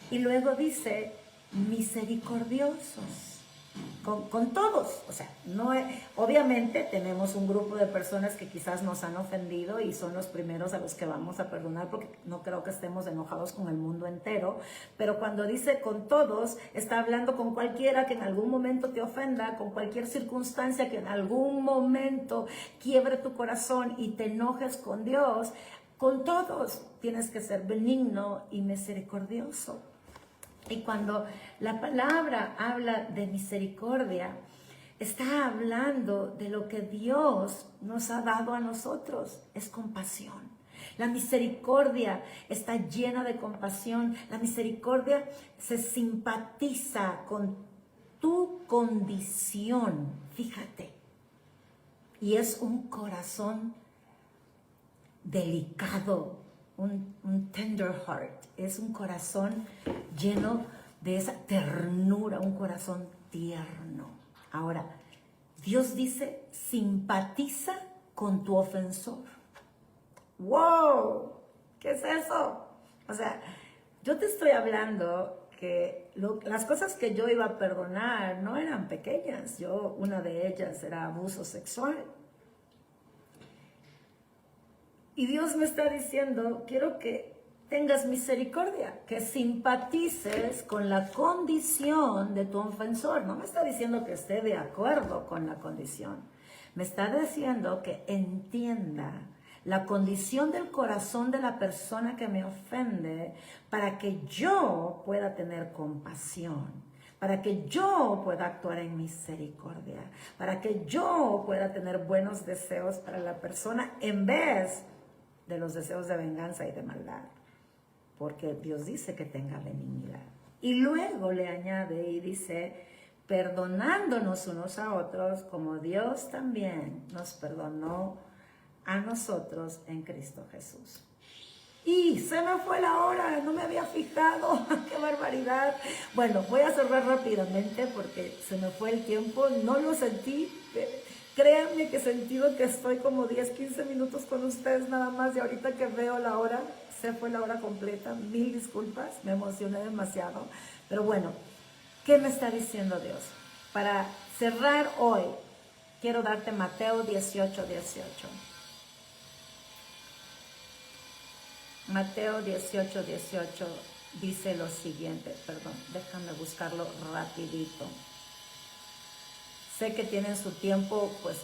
S1: Y luego dice, misericordiosos. Con todos, o sea, no obviamente tenemos un grupo de personas que quizás nos han ofendido y son los primeros a los que vamos a perdonar, porque no creo que estemos enojados con el mundo entero, pero cuando dice con todos, está hablando con cualquiera que en algún momento te ofenda, con cualquier circunstancia que en algún momento quiebre tu corazón y te enojes con Dios. Con todos tienes que ser benigno y misericordioso. Y cuando la palabra habla de misericordia, está hablando de lo que Dios nos ha dado a nosotros, es compasión. La misericordia está llena de compasión. La misericordia se simpatiza con tu condición, fíjate. Y es un corazón delicado, un tender heart, es un corazón lleno de esa ternura, un corazón tierno. Ahora, Dios dice, simpatiza con tu ofensor. ¡Wow! ¿Qué es eso? O sea, yo te estoy hablando que las cosas que yo iba a perdonar no eran pequeñas. Una de ellas era abuso sexual. Y Dios me está diciendo, quiero que tengas misericordia, que simpatices con la condición de tu ofensor. No me está diciendo que esté de acuerdo con la condición. Me está diciendo que entienda la condición del corazón de la persona que me ofende para que yo pueda tener compasión, para que yo pueda actuar en misericordia, para que yo pueda tener buenos deseos para la persona en vez de los deseos de venganza y de maldad, porque Dios dice que tenga benignidad. Y luego le añade y dice, perdonándonos unos a otros, como Dios también nos perdonó a nosotros en Cristo Jesús. Y se me fue la hora, no me había fijado, qué barbaridad. Bueno, voy a cerrar rápidamente porque se me fue el tiempo, no lo sentí. Créanme que he sentido que estoy como 10, 15 minutos con ustedes nada más y ahorita que veo la hora, se fue la hora completa. Mil disculpas, me emocioné demasiado. Pero bueno, ¿qué me está diciendo Dios? Para cerrar hoy, quiero darte Mateo 18, 18. Mateo 18, 18 dice lo siguiente, perdón, déjame buscarlo rapidito. Sé que tienen su tiempo pues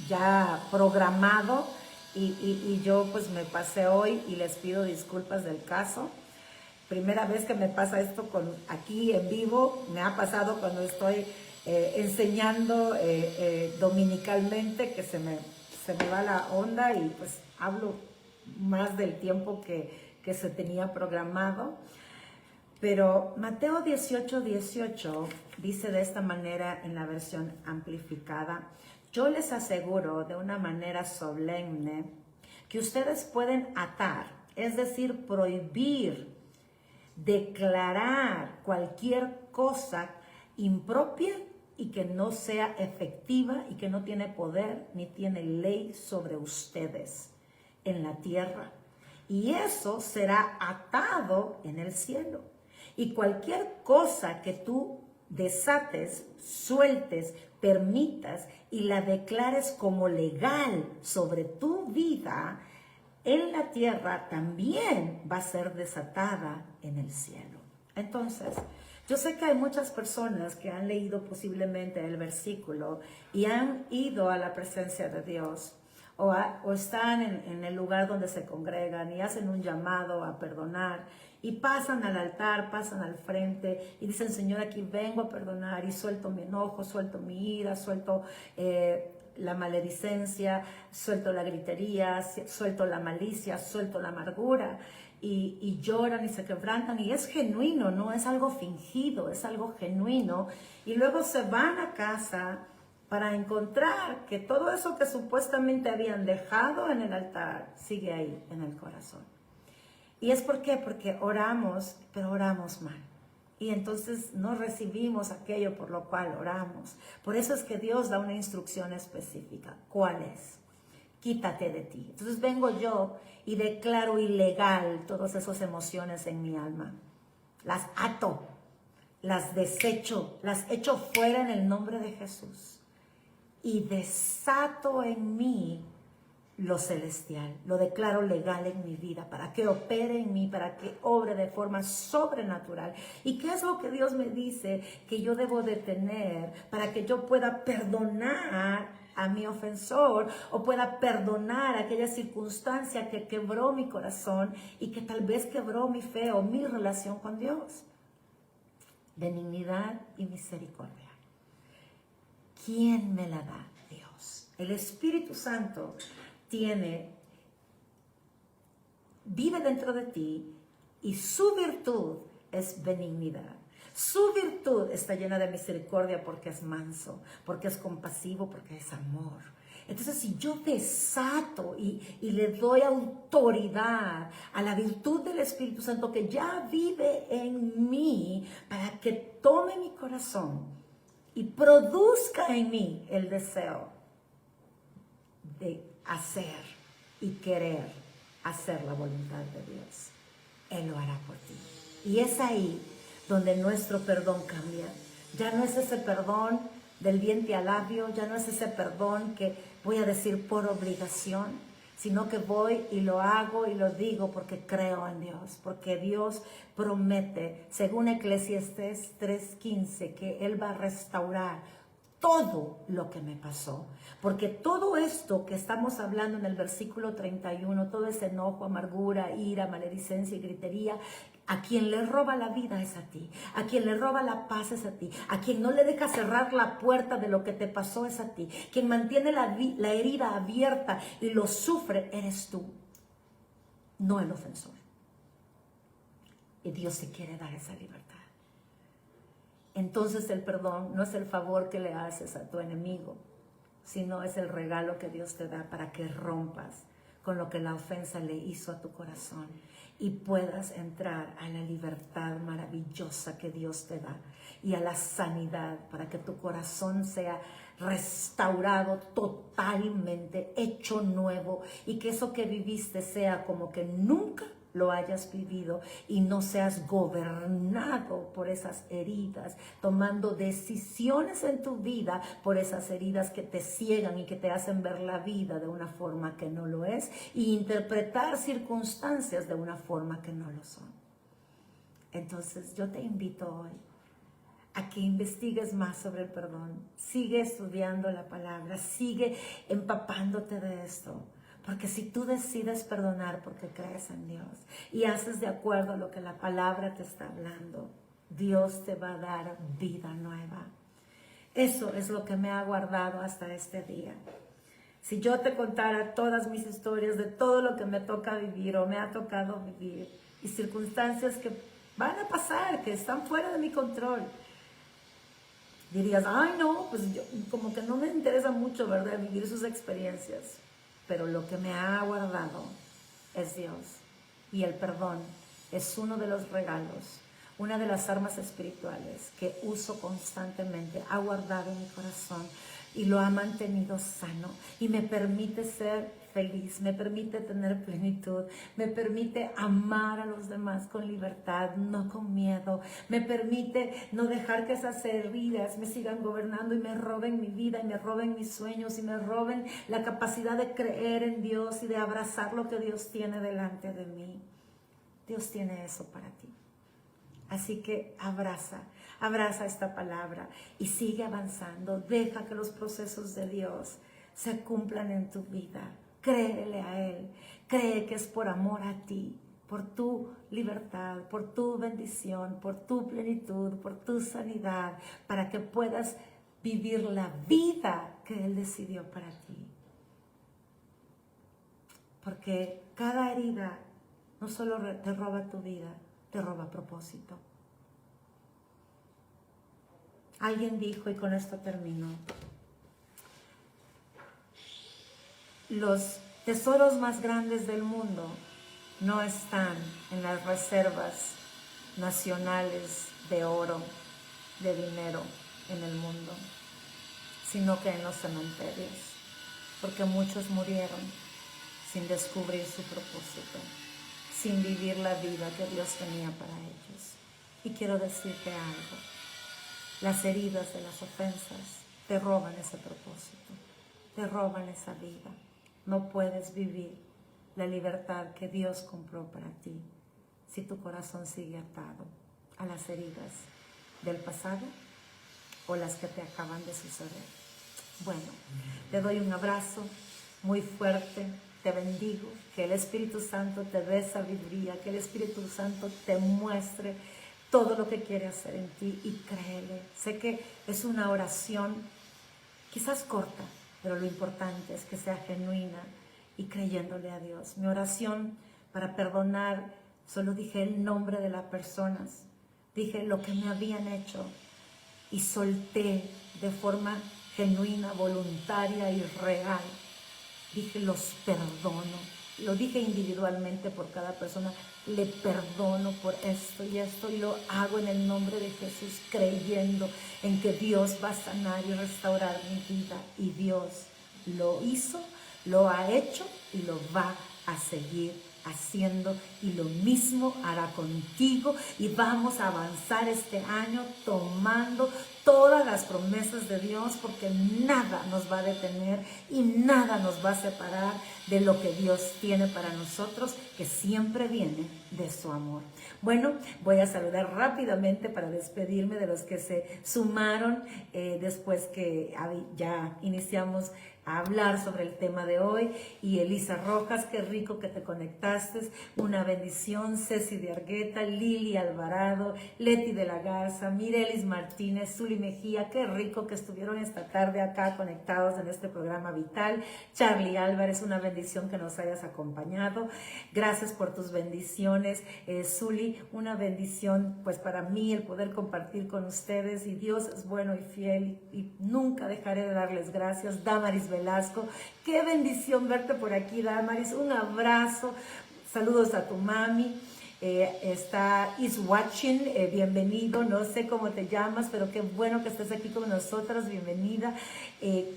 S1: ya programado y yo pues me pasé hoy y les pido disculpas del caso. Primera vez que me pasa esto aquí en vivo, me ha pasado cuando estoy enseñando dominicalmente que se me va la onda y pues hablo más del tiempo que se tenía programado. Pero Mateo 18, 18 dice de esta manera en la versión amplificada: yo les aseguro de una manera solemne que ustedes pueden atar, es decir, prohibir, declarar cualquier cosa impropia y que no sea efectiva y que no tiene poder ni tiene ley sobre ustedes en la tierra. Y eso será atado en el cielo. Y cualquier cosa que tú desates, sueltes, permitas y la declares como legal sobre tu vida en la tierra, también va a ser desatada en el cielo. Entonces, yo sé que hay muchas personas que han leído posiblemente el versículo y han ido a la presencia de Dios o están en el lugar donde se congregan y hacen un llamado a perdonar y pasan al altar, pasan al frente y dicen: Señor, aquí vengo a perdonar y suelto mi enojo, suelto mi ira, suelto la maledicencia, suelto la gritería, suelto la malicia, suelto la amargura. Y lloran y se quebrantan y es genuino, no es algo fingido, es algo genuino. Y luego se van a casa para encontrar que todo eso que supuestamente habían dejado en el altar sigue ahí en el corazón. ¿Y es por qué? Porque oramos, pero oramos mal. Y entonces no recibimos aquello por lo cual oramos. Por eso es que Dios da una instrucción específica. ¿Cuál es? Quítate de ti. Entonces vengo yo y declaro ilegal todas esas emociones en mi alma. las ato, las desecho, las echo fuera en el nombre de Jesús y desato en mí lo celestial, lo declaro legal en mi vida, para que opere en mí, para que obre de forma sobrenatural. ¿Y qué es lo que Dios me dice que yo debo de tener para que yo pueda perdonar a mi ofensor o pueda perdonar aquella circunstancia que quebró mi corazón y que tal vez quebró mi fe o mi relación con Dios? Benignidad y misericordia. ¿Quién me la da? Dios. El Espíritu Santo vive dentro de ti y su virtud es benignidad. Su virtud está llena de misericordia porque es manso, porque es compasivo, porque es amor. Entonces, si yo desato y le doy autoridad a la virtud del Espíritu Santo que ya vive en mí para que tome mi corazón y produzca en mí el deseo de hacer y querer hacer la voluntad de Dios, Él lo hará por ti. Y es ahí donde nuestro perdón cambia. Ya no es ese perdón del diente al labio, ya no es ese perdón que voy a decir por obligación, sino que voy y lo hago y lo digo porque creo en Dios, porque Dios promete, según Eclesiastés 3:15, que Él va a restaurar todo lo que me pasó. Porque todo esto que estamos hablando en el versículo 31, todo ese enojo, amargura, ira, maledicencia y gritería, a quien le roba la vida es a ti, a quien le roba la paz es a ti, a quien no le deja cerrar la puerta de lo que te pasó es a ti, quien mantiene la herida abierta y lo sufre eres tú, no el ofensor. Y Dios te quiere dar esa libertad. Entonces el perdón no es el favor que le haces a tu enemigo, sino es el regalo que Dios te da para que rompas con lo que la ofensa le hizo a tu corazón y puedas entrar a la libertad maravillosa que Dios te da y a la sanidad para que tu corazón sea restaurado totalmente, hecho nuevo, y que eso que viviste sea como que nunca lo hayas vivido y no seas gobernado por esas heridas, tomando decisiones en tu vida por esas heridas que te ciegan y que te hacen ver la vida de una forma que no lo es y interpretar circunstancias de una forma que no lo son. Entonces yo te invito hoy a que investigues más sobre el perdón, sigue estudiando la palabra, sigue empapándote de esto. Porque si tú decides perdonar porque crees en Dios y haces de acuerdo a lo que la palabra te está hablando, Dios te va a dar vida nueva. Eso es lo que me ha guardado hasta este día. Si yo te contara todas mis historias de todo lo que me toca vivir o me ha tocado vivir y circunstancias que van a pasar, que están fuera de mi control, dirías, ay no, pues yo como que no me interesa mucho, ¿verdad?, vivir sus experiencias. Pero lo que me ha guardado es Dios. Y el perdón es uno de los regalos, una de las armas espirituales que uso constantemente, ha guardado en mi corazón y lo ha mantenido sano y me permite ser feliz, me permite tener plenitud, me permite amar a los demás con libertad, no con miedo, me permite no dejar que esas heridas me sigan gobernando y me roben mi vida y me roben mis sueños y me roben la capacidad de creer en Dios y de abrazar lo que Dios tiene delante de mí. Dios tiene eso para ti. Así que abraza esta palabra y sigue avanzando. Deja que los procesos de Dios se cumplan en tu vida. Créele a Él. Cree que es por amor a ti, por tu libertad, por tu bendición, por tu plenitud, por tu sanidad, para que puedas vivir la vida que Él decidió para ti. Porque cada herida no solo te roba tu vida, te roba propósito. Alguien dijo, y con esto termino, los tesoros más grandes del mundo no están en las reservas nacionales de oro, de dinero en el mundo, sino que en los cementerios, porque muchos murieron sin descubrir su propósito, sin vivir la vida que Dios tenía para ellos. Y quiero decirte algo, las heridas de las ofensas te roban ese propósito, te roban esa vida. No puedes vivir la libertad que Dios compró para ti si tu corazón sigue atado a las heridas del pasado o las que te acaban de suceder. Bueno, te doy un abrazo muy fuerte, te bendigo, que el Espíritu Santo te dé sabiduría, que el Espíritu Santo te muestre todo lo que quiere hacer en ti y créele. Sé que es una oración quizás corta, pero lo importante es que sea genuina y creyéndole a Dios. Mi oración para perdonar, solo dije el nombre de las personas, dije lo que me habían hecho y solté de forma genuina, voluntaria y real. Dije los perdono, lo dije individualmente por cada persona, le perdono por esto y lo hago en el nombre de Jesús, creyendo en que Dios va a sanar y restaurar mi vida. Y Dios lo hizo, lo ha hecho y lo va a seguir haciendo, y lo mismo hará contigo, y vamos a avanzar este año tomando todas las promesas de Dios, porque nada nos va a detener y nada nos va a separar de lo que Dios tiene para nosotros, que siempre viene de su amor. Bueno, voy a saludar rápidamente para despedirme de los que se sumaron después que ya iniciamos a hablar sobre el tema de hoy. Y Elisa Rojas, qué rico que te conectaste, una bendición. Ceci de Argueta, Lili Alvarado, Leti de la Garza, Mirelis Martínez, Zuli Mejía, qué rico que estuvieron esta tarde acá conectados en este programa vital. Charlie Álvarez, una bendición que nos hayas acompañado. Gracias por tus bendiciones. Zuli, una bendición pues para mí el poder compartir con ustedes, y Dios es bueno y fiel y nunca dejaré de darles gracias. Damaris Velasco, qué bendición verte por aquí, Damaris, un abrazo, saludos a tu mami. Está Is Watching, bienvenido, no sé cómo te llamas, pero qué bueno que estés aquí con nosotras, bienvenida.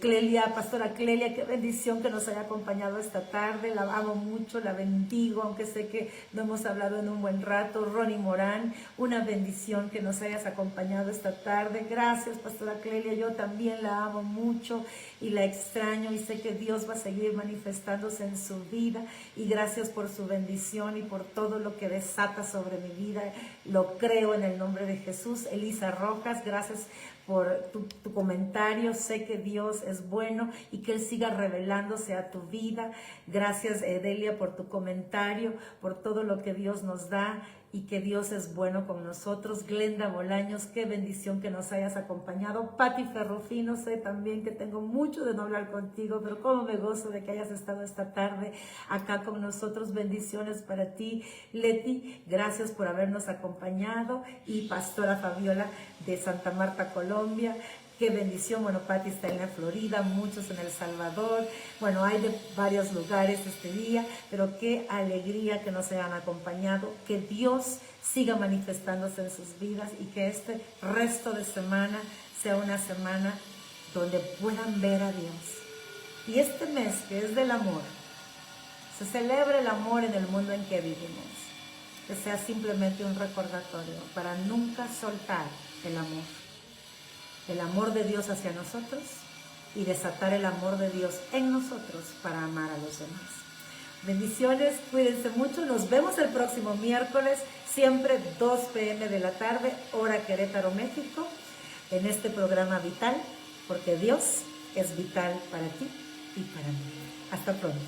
S1: Clelia, Pastora Clelia, qué bendición que nos haya acompañado esta tarde, la amo mucho, la bendigo, aunque sé que no hemos hablado en un buen rato. Ronnie Morán, una bendición que nos hayas acompañado esta tarde. Gracias, Pastora Clelia, yo también la amo mucho y la extraño, y sé que Dios va a seguir manifestándose en su vida, y gracias por su bendición y por todo lo que desata sobre mi vida, lo creo en el nombre de Jesús. Elisa Rojas, gracias por tu comentario, sé que Dios es bueno y que Él siga revelándose a tu vida. Gracias, Delia, por tu comentario, por todo lo que Dios nos da y que Dios es bueno con nosotros. Glenda Bolaños, qué bendición que nos hayas acompañado. Patti Ferrufino, sé también que tengo mucho de no hablar contigo, pero cómo me gozo de que hayas estado esta tarde acá con nosotros. Bendiciones para ti. Leti, gracias por habernos acompañado. Y Pastora Fabiola de Santa Marta, Colombia, qué bendición. Bueno, Patti está en la Florida, muchos en El Salvador. Bueno, hay de varios lugares este día, pero qué alegría que nos hayan acompañado. Que Dios siga manifestándose en sus vidas y que este resto de semana sea una semana donde puedan ver a Dios. Y este mes, que es del amor, se celebra el amor en el mundo en que vivimos. Que sea simplemente un recordatorio para nunca soltar el amor de Dios hacia nosotros, y desatar el amor de Dios en nosotros para amar a los demás. Bendiciones, cuídense mucho, nos vemos el próximo miércoles, siempre 2 p.m. de la tarde, hora Querétaro, México, en este programa vital, porque Dios es vital para ti y para mí. Hasta pronto.